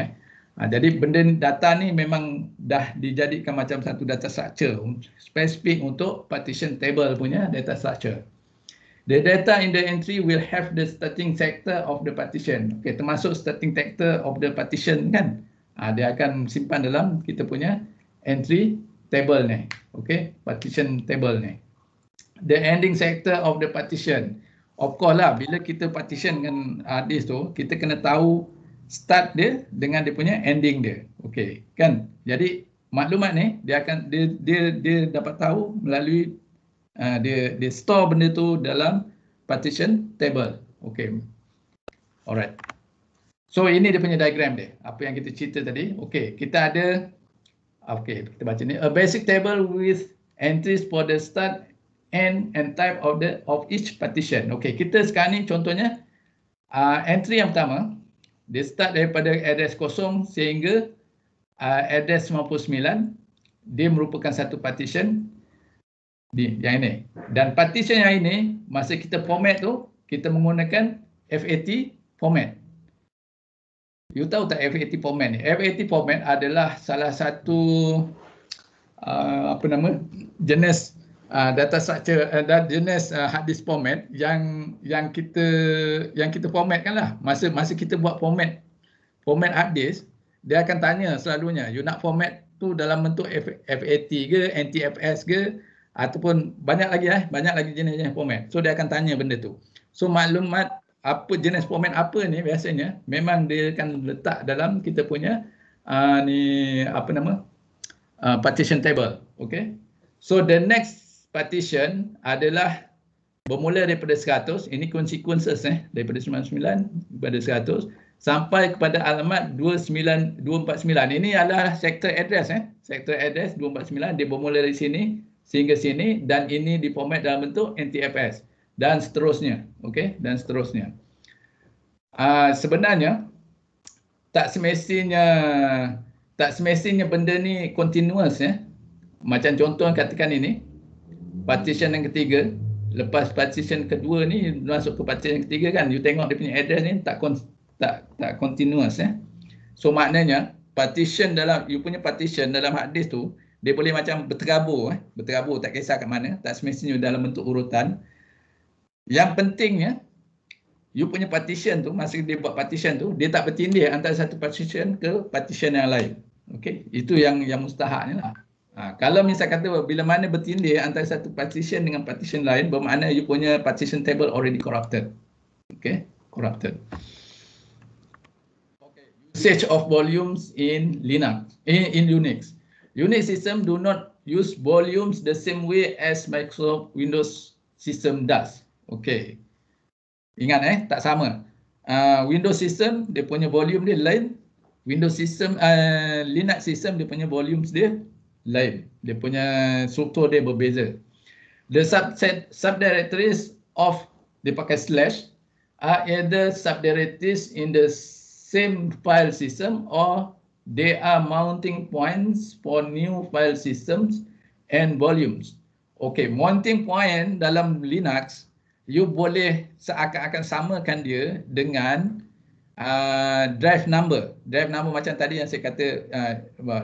S1: jadi data ni memang dah dijadikan macam satu data structure spesifik untuk partition table punya data structure. The data in the entry will have the starting sector of the partition. Termasuk starting sector of the partition kan. Dia akan simpan dalam kita punya entry table ni. Partition table ni. The ending sector of the partition. Of course lah, bila kita partition dengan disk tu, kita kena tahu start dia dengan dia punya ending dia. Kan? Jadi maklumat ni dia dapat tahu melalui dia store benda tu dalam partition table. Alright. So ini dia punya diagram dia. Apa yang kita cerita tadi. Kita ada kita baca ni, a basic table with entries for the start, end and type of each partition. Kita sekarang ni contohnya entry yang pertama, dia start daripada address 0 sehingga address 99. Dia merupakan satu partition yang ini. Dan partition yang ini, masa kita format tu, kita menggunakan FAT format. You tahu tak FAT format ni? FAT format adalah salah satu jenis data structure jenis hard disk format yang kita formatkan lah. Masa kita buat format hard disk, dia akan tanya selalunya, you nak format tu dalam bentuk FAT ke, NTFS ke, ataupun banyak lagi jenis format. So dia akan tanya benda tu. So maklumat apa jenis format apa ni biasanya memang dia akan letak dalam kita punya partition table. So the next partition adalah bermula daripada 100, ini consequences daripada 99 kepada 100 sampai kepada alamat 249. Ini adalah sector address sector address 249, dia bermula dari sini sehingga sini, dan ini diformat dalam bentuk NTFS dan seterusnya. Dan seterusnya. Sebenarnya tak semestinya benda ni continuous Macam contoh katakan ini partition yang ketiga, lepas partition kedua ni masuk ke partition yang ketiga kan, you tengok dia punya address ni tak continuous So maknanya partition dalam, you punya partition dalam hard disk tu, dia boleh macam berterabur, berterabur tak kisah kat mana, tak semestinya dalam bentuk urutan. Yang pentingnya, you punya partition tu, masa dia buat partition tu, dia tak bertindih antara satu partition ke partition yang lain. Okey, itu yang mustahaknya lah. Kalau misal kata bila mana bertindih antara satu partition dengan partition lain, bermakna you punya partition table already corrupted. Okay, corrupted. Okay, usage of volumes in Linux, in Unix. Unix system do not use volumes the same way as Microsoft Windows system does. Okay, ingat tak sama. Windows system dia punya volume dia lain. Windows system, Linux system dia punya volumes dia lain. Dia punya struktur dia berbeza. The subdirectories of, dia pakai slash, are either subdirectories in the same file system or they are mounting points for new file systems and volumes. Okay, mounting point dalam Linux, you boleh seakan-akan samakan dia dengan drive number. Drive number macam tadi yang saya kata,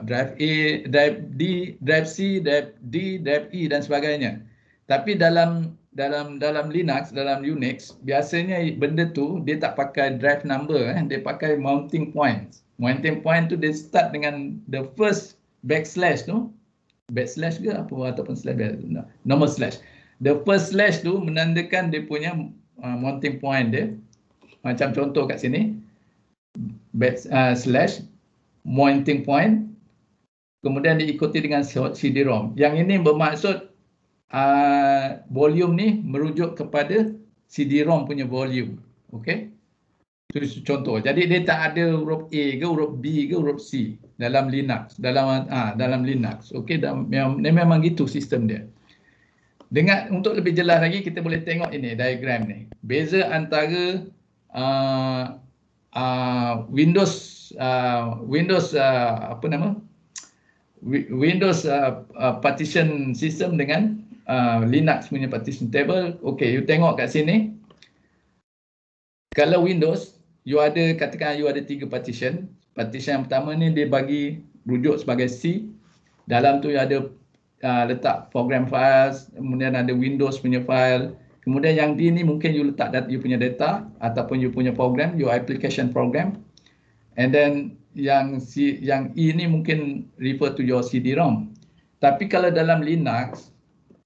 S1: drive A, drive D, drive C, drive D, drive E dan sebagainya. Tapi dalam Linux, dalam Unix, biasanya benda tu dia tak pakai drive number, dia pakai mounting points. Mounting point tu dia start dengan the first backslash tu, backslash ke apa ataupun slash, normal slash. The first slash tu menandakan dia punya mounting point dia. Macam contoh kat sini, slash mounting point, kemudian diikuti dengan CD-ROM. Yang ini bermaksud volume ni merujuk kepada CD-ROM punya volume. Okey, itu contoh. Jadi dia tak ada huruf A ke huruf B ke huruf C dalam Linux, dalam Linux. Okey, memang gitu sistem dia. Untuk lebih jelas lagi, kita boleh tengok ini diagram ni. Beza antara Windows partition system dengan Linux punya partition table. Okey, you tengok kat sini. Kalau Windows, you ada, katakan you ada 3 partition. Partition yang pertama ni dia bagi rujuk sebagai C. Dalam tu you ada letak program files, kemudian ada Windows punya file. Kemudian yang D ni mungkin you letak you punya data ataupun you punya program, your application program. And then yang E ni mungkin refer to your CD-ROM. Tapi kalau dalam Linux,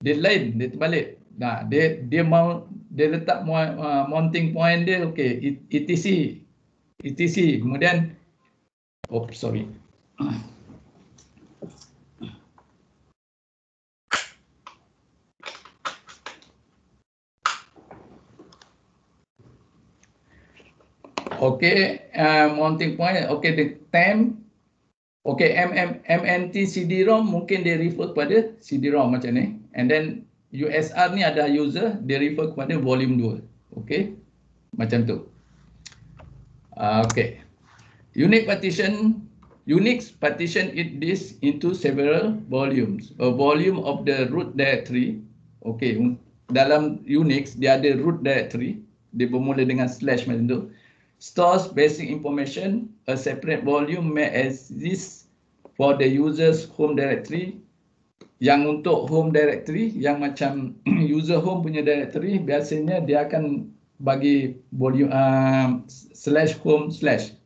S1: dia lain, dia terbalik. Nah, dia letak mounting point dia, okay, etc. Kemudian, sorry. Okay, mounting point, okay, the temp, okay, MNT CD-ROM mungkin dia refer kepada CD-ROM macam ni. And then USR ni ada user, dia refer kepada volume 2. Okay, macam tu. Okay, Unix partition this into several volumes. A volume of the root directory. Okay, dalam Unix dia ada root directory, dia bermula dengan slash macam tu. Stores basic information. A separate volume may exist for the user's home directory. Yang untuk home directory, yang macam user home punya directory, biasanya dia akan bagi volume /home/.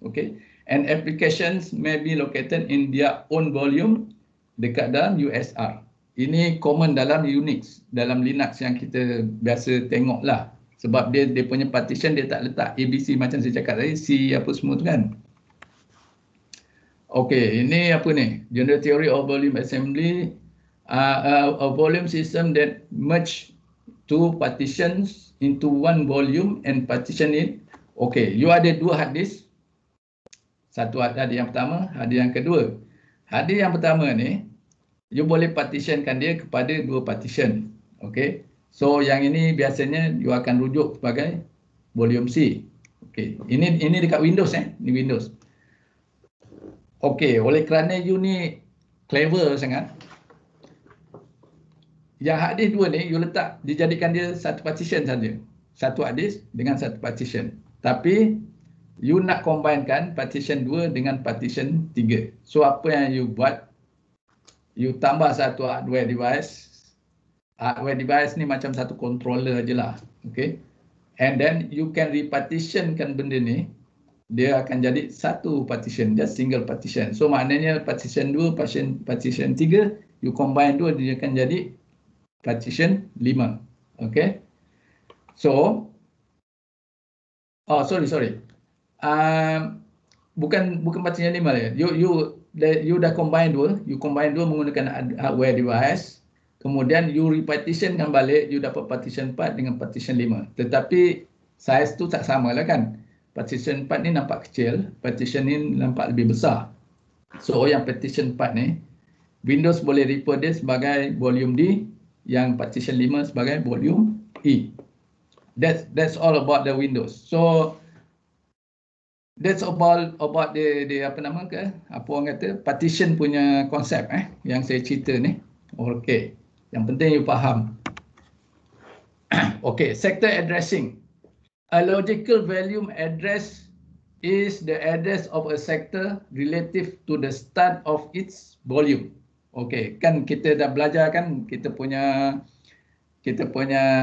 S1: Okay. And applications may be located in their own volume dekat dalam USR. Ini common dalam Unix, dalam Linux yang kita biasa tengok lah. Sebab dia punya partition dia tak letak ABC macam saya cakap tadi, C apa semua tu kan. Okey, ini apa ni? General theory of volume assembly. A volume system that merge two partitions into one volume and partition it. Okey, you ada 2 hard disk. Satu hard yang pertama, hard yang kedua. Hard yang pertama ni, you boleh partitionkan dia kepada 2 partition. Okey. So yang ini biasanya you akan rujuk sebagai volume C. Okey, ini dekat Windows ni Windows. Okey, oleh kerana you ni clever sangat. Yang hard disk 2 ni you letak, dijadikan dia satu partition saja. Satu hard disk dengan satu partition. Tapi you nak combinekan partition 2 dengan partition 3. So apa yang you buat, you tambah satu hardware device. Hardware device ni macam satu controller je lah. Okay. And then you can repartitionkan benda ni, dia akan jadi satu partition, just single partition. So maknanya partition 2, partition 3, you combine 2, dia akan jadi partition 5. Okay. So, sorry. Bukan partition 5 ya. You dah combine 2, menggunakan hardware device. Kemudian you repartitionkan balik, you dapat partition 4 dengan partition 5. Tetapi size tu tak sama lah kan. Partition 4 ni nampak kecil, partition ni nampak lebih besar. So yang partition 4 ni, Windows boleh refer dia sebagai volume D, yang partition 5 sebagai volume E. That's all about the Windows. So that's about the apa nama ke? Apa orang kata? Partition punya konsep yang saya cerita ni. Okey. Yang penting you faham. Okay, sector addressing. A logical volume address is the address of a sector relative to the start of its volume. Okay, kan kita dah belajar kan kita punya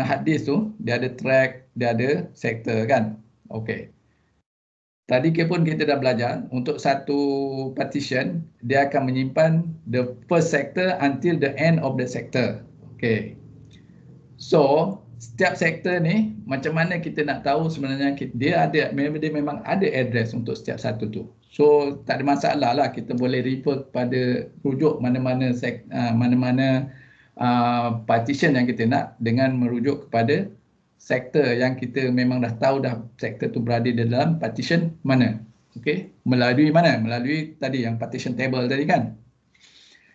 S1: hard disk tu, dia ada track, dia ada sector kan. Okay. Tadi pun kita dah belajar untuk satu partition dia akan menyimpan the first sector until the end of the sector. Okay. So setiap sektor ni macam mana kita nak tahu sebenarnya dia memang ada address untuk setiap satu tu. So tak ada masalah lah, kita boleh refer kepada rujuk mana-mana partition yang kita nak dengan merujuk kepada sektor yang kita memang dah tahu dah sektor tu berada di dalam partition mana. Okay, melalui mana? Melalui tadi yang partition table tadi kan.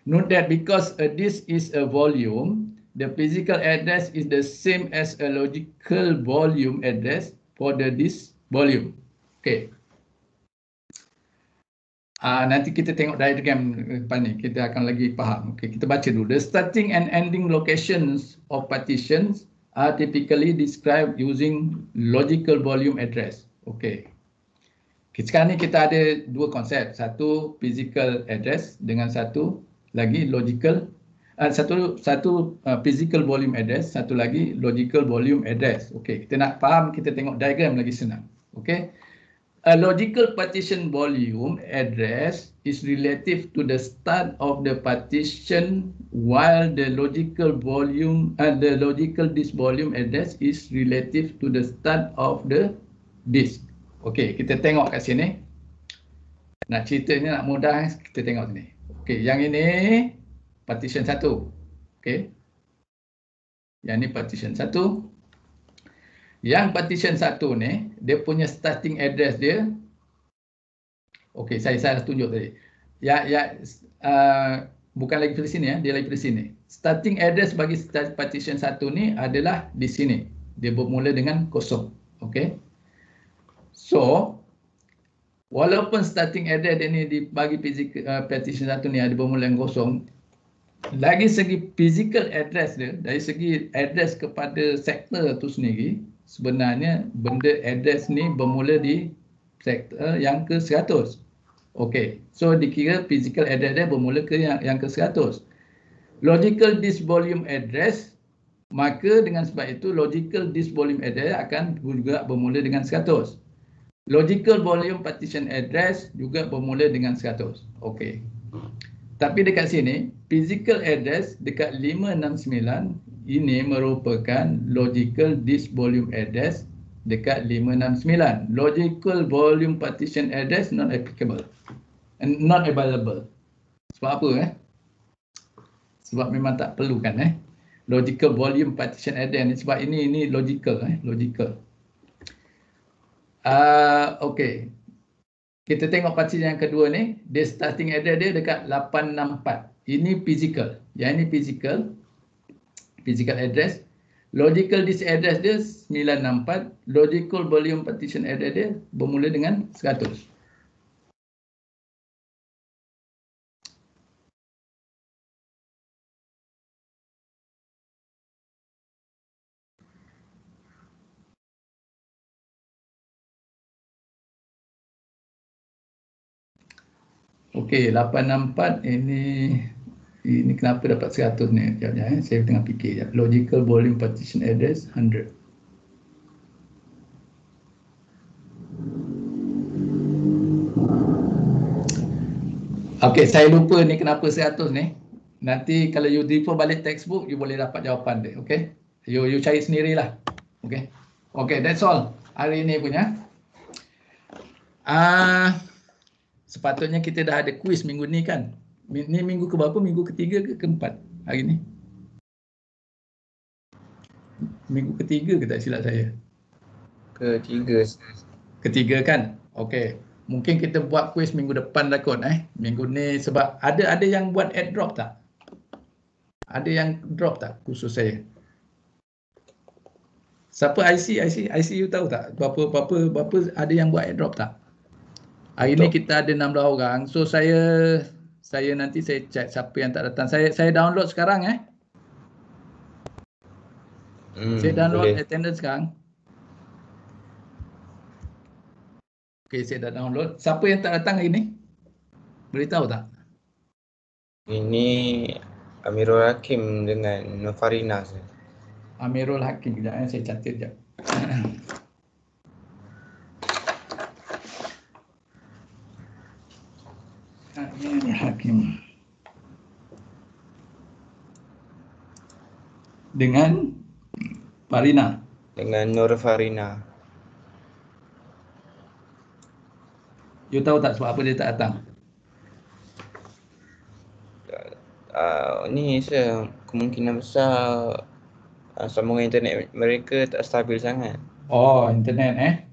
S1: Note that because a disk is a volume, the physical address is the same as a logical volume address for the disk volume. Okay. Nanti kita tengok diagram depan ni, kita akan lagi faham. Okay, kita baca dulu. The starting and ending locations of partitions are typically described using logical volume address. Okay. Sekarang ni kita ada dua konsep. Satu physical address dengan satu lagi logical. Satu physical volume address, satu lagi logical volume address. Okay, kita nak faham, kita tengok diagram lagi senang. Okay. A logical partition volume address is relative to the start of the partition, while the logical disk volume address is relative to the start of the disk. Okey, kita tengok kat sini. Nak ceritanya nak mudah, kita tengok sini. Okey, yang ini partition 1. Okey. Yang ini partition 1. Yang partition 1 ni, dia punya starting address dia. Okey, saya tunjuk tadi. Bukan lagi di sini ya, dia lagi di sini. Starting address bagi partition 1 ni adalah di sini. Dia bermula dengan 0. Okey. So, walaupun starting address dia ni dibagi partition 1 ni ada bermula dengan 0, lagi segi physical address dia, dari segi address kepada sektor tu sendiri, sebenarnya benda address ni bermula di sektor yang ke 100. Okey, so dikira physical address dia bermula ke yang ke 100. Logical disk volume address, maka dengan sebab itu logical disk volume address akan juga bermula dengan 100. Logical volume partition address juga bermula dengan 100. Okey. Tapi dekat sini, physical address dekat 569 ini merupakan logical disk volume address dekat 569. Logical volume partition address not applicable and not available. Sebab apa Sebab memang tak perlukan logical volume partition address ni, sebab ini logical logical. Okey. Kita tengok partition yang kedua ni, dia starting address dia dekat 864. Ini physical. Yang ini physical address. Logical disk address dia 964. Logical volume partition address dia bermula dengan 100. Okey, 864 ini kenapa dapat 100 ni? Sekejap, saya tengah fikir sekejap. Logical volume partition address 100. Okey, saya lupa ni kenapa 100 ni. Nanti kalau you refer balik textbook, you boleh dapat jawapan dia. Okey. You cari sendirilah. Okey. Okey, that's all hari ini punya. Sepatutnya kita dah ada quiz minggu ni kan. Ni minggu ke berapa? Minggu ketiga ke keempat hari ni? Minggu ketiga ke tak silap saya?
S2: Ketiga.
S1: Ketiga kan? Okey. Mungkin kita buat quiz minggu depan lah kot minggu ni sebab ada yang buat airdrop tak? Ada yang drop tak khusus saya? Siapa IC you tahu tak? Berapa ada yang buat airdrop tak? Hari ni kita ada 16 orang. So saya nanti saya check siapa yang tak datang. Saya download sekarang saya download boleh. Attendance sekarang. Okey, saya dah download. Siapa yang tak datang hari ni? Beritahu tak?
S2: Ini Amirul Hakim dengan Nofarina.
S1: Amirul Hakim, kejap saya catat sekejap. Amirul Hakim. Dengan Farina.
S2: Dengan Nur Farina.
S1: You tahu tak sebab apa dia tak datang?
S2: Ni saya kemungkinan besar sambungan internet mereka tak stabil sangat.
S1: Oh, internet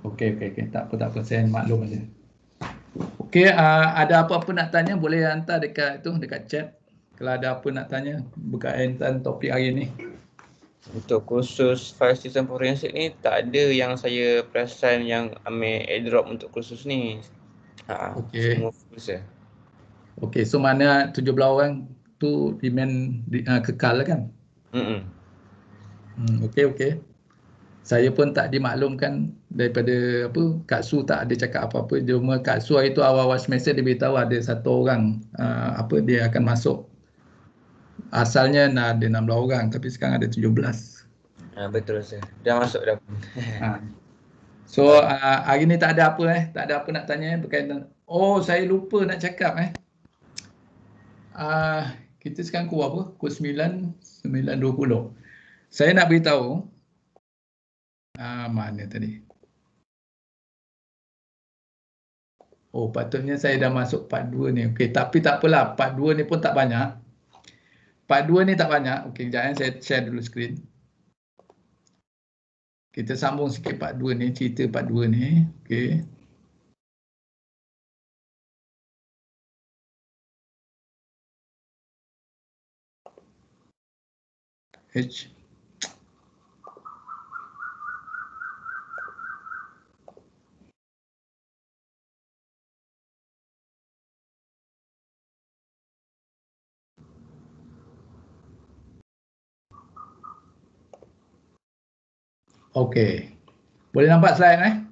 S1: Okey. Tak apa. Saya maklum aja. Okey, ada apa-apa nak tanya boleh hantar dekat chat. Kalau ada apa nak tanya berkaitan topik hari ni.
S2: Untuk kursus file system forensik ni tak ada yang saya perasan yang ambil airdrop untuk kursus ni.
S1: Okey.
S2: Semua full saya.
S1: Okey, so mana 17 orang tu remain kekal lah kan? Okey. Saya pun tak dimaklumkan daripada Kak Su tak ada cakap apa-apa. Cuma Kak Su hari tu awal-awal semester dia beritahu ada satu orang dia akan masuk. Asalnya ada 16 orang tapi sekarang ada 17.
S2: Betul sir. Dah masuk dah.
S1: So hari ni tak ada apa tak ada apa nak tanya berkaitan. Oh, saya lupa nak cakap kita sekarang pukul apa? Pukul 9:20. Saya nak beritahu mana tadi? Oh, patutnya saya dah masuk part 2 ni. Okey, tapi tak apalah. Part 2 ni pun tak banyak. Part 2 ni tak banyak. Okey, kejap saya share dulu skrin. Kita sambung sikit part 2 ni, cerita part 2 ni. Okey. Okey. Boleh nampak slide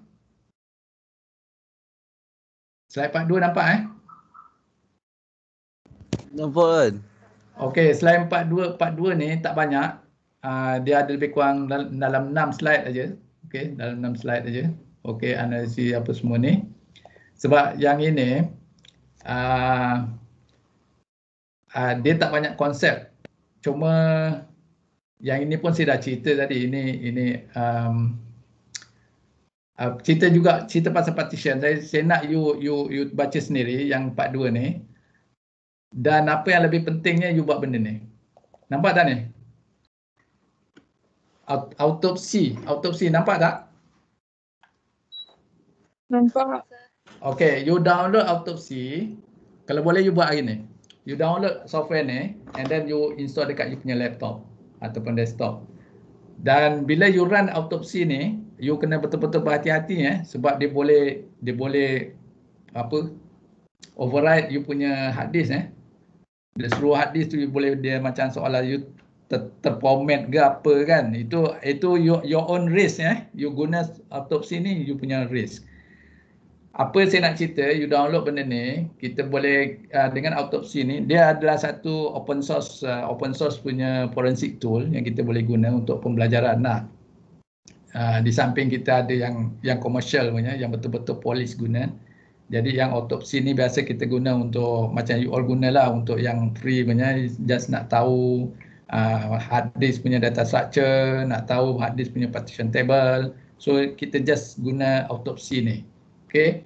S1: Slide part 2 nampak
S3: Nampak.
S1: Okey, slide part 2 ni tak banyak. Dia ada lebih kurang dalam 6 slide aja. Okey, dalam 6 slide aja. Okey, analisis apa semua ni. Sebab yang ini dia tak banyak konsep. Cuma yang ini pun saya dah cerita tadi. Ini cerita pasal partition. Saya nak you baca sendiri yang part 2 ni. Dan apa yang lebih pentingnya you buat benda ni. Nampak tak ni? Autopsi nampak tak?
S4: Nampak.
S1: Okay, you download autopsi. Kalau boleh you buat hari ni. You download software ni and then you install dekat you punya laptop ataupun desktop. Dan bila you run autopsi ni, you kena betul-betul berhati-hati sebab dia boleh override you punya hard disk Bila seluruh hard disk tu dia macam seolah you terformat ke apa kan. Itu your own risk You guna autopsi ni you punya risk. apa saya nak cerita, you download benda ni, kita boleh dengan autopsi ni, dia adalah satu open source punya forensic tool yang kita boleh guna untuk pembelajaran lah. Di samping kita ada yang komersial punya, yang betul-betul polis guna. Jadi yang autopsi ni biasa kita guna untuk macam you all gunalah untuk yang free punya, just nak tahu hard disk punya data structure, nak tahu hard disk punya partition table. So kita just guna autopsi ni. Okay.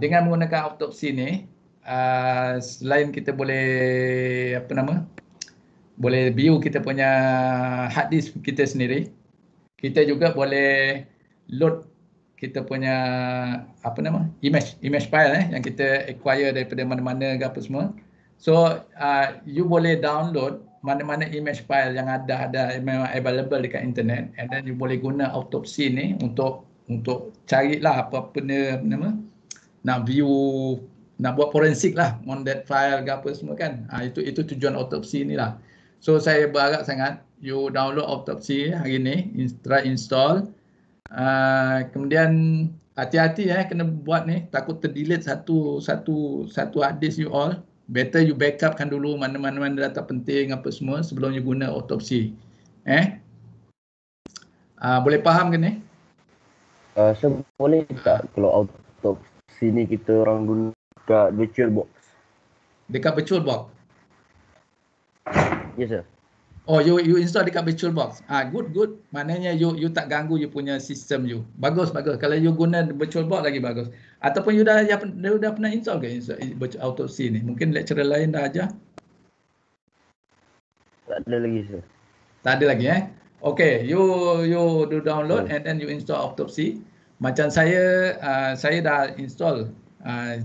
S1: Dengan menggunakan autopsi ni, selain kita boleh boleh view kita punya hard disk kita sendiri, kita juga boleh load kita punya image file yang kita acquire daripada mana-mana ke apa semua. So you boleh download mana-mana image file yang ada memang available dekat internet, and then you boleh guna autopsi ni untuk carilah apa nak view, nak buat forensik lah on that file ke apa semua kan. Itu tujuan autopsi ni lah. So saya berharap sangat you download autopsi hari ni, try install. Kemudian hati-hati kena buat ni, takut terdelete satu hard disk you all. Better you backupkan dulu mana-mana data penting apa semua sebelum you guna autopsi. Boleh faham ke ni?
S3: So boleh tak kalau autopsi ni kita orang guna dekat virtual box?
S1: Dekat virtual box?
S3: Yes sir.
S1: Oh, you install dekat virtual box. Good. Maknanya you tak ganggu you punya sistem you. Bagus. Kalau you guna virtual box lagi bagus. Ataupun you dah pernah install ke autopsi ni? Mungkin lecturer lain dah ajar.
S3: Tak ada lagi sir.
S1: Tak ada lagi Okay, you do download and then you install autopsi. Macam saya dah install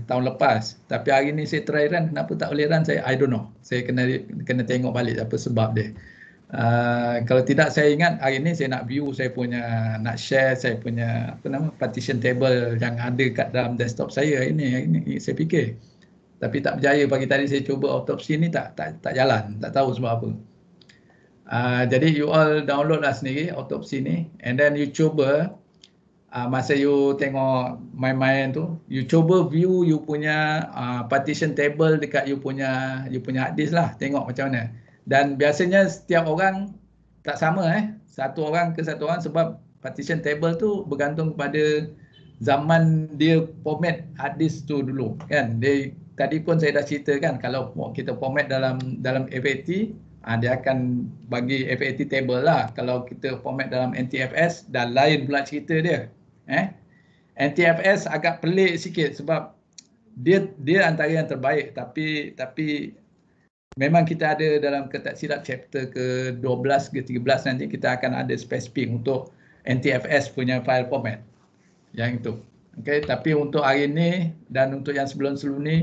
S1: tahun lepas. Tapi hari ni saya try run, kenapa tak boleh run I don't know. Saya kena tengok balik apa sebab dia. Kalau tidak saya ingat hari ni saya nak view nak share saya punya partition table yang ada kat dalam desktop saya ini saya fikir. Tapi tak berjaya. Pagi tadi saya cuba autopsi ni tak jalan, tak tahu sebab apa. Jadi you all download lah sendiri autopsi ni, and then you cuba masa you tengok main-main tu, you cuba view you punya partition table dekat you punya hard disk lah, tengok macam mana. Dan biasanya setiap orang tak sama satu orang ke satu orang, sebab partition table tu bergantung pada zaman dia format hard disk tu dulu kan. Tadi pun saya dah cerita kan, kalau kita format dalam FAT, dia akan bagi FAT table lah. Kalau kita format dalam NTFS, dan lain pula cerita dia. NTFS agak pelik sikit sebab dia antara yang terbaik, tapi memang kita ada dalam ketak silap chapter ke-12 ke 13 nanti kita akan ada spesifik untuk NTFS punya file format yang itu. Okay, tapi untuk hari ni dan untuk yang sebelum-sebelum ni,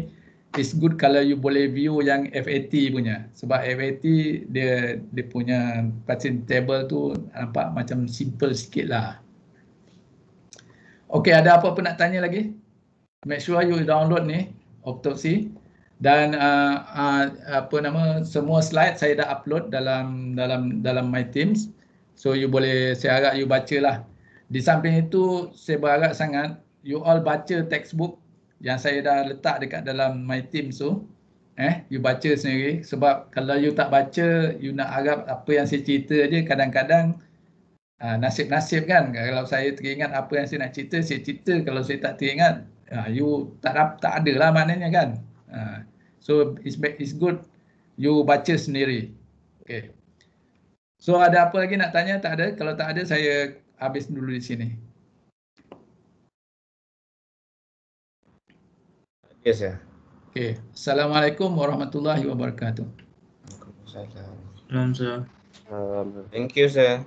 S1: it's good kalau you boleh view yang FAT punya, sebab FAT dia punya partition table tu nampak macam simple sikit lah. Okay, ada apa-apa nak tanya lagi? Make sure you download ni autopsi. Dan semua slide saya dah upload dalam my Teams. So you boleh, saya harap you bacalah. Di samping itu saya berharap sangat you all baca textbook yang saya dah letak dekat dalam my Teams tu. You baca sendiri, sebab kalau you tak baca, you nak harap apa yang saya cerita aje, kadang-kadang nasib-nasib kan. Kalau saya teringat apa yang saya nak cerita, saya cerita. Kalau saya tak teringat, you tak ada lah maknanya kan. So it's good you baca sendiri. Okay. So ada apa lagi nak tanya? Tak ada. Kalau tak ada, saya habis dulu di sini.
S2: Yes sir.
S1: Okay. Assalamualaikum warahmatullahi wabarakatuh.
S2: Waalaikumsalam.
S4: Salam sir.
S2: Thank you sir.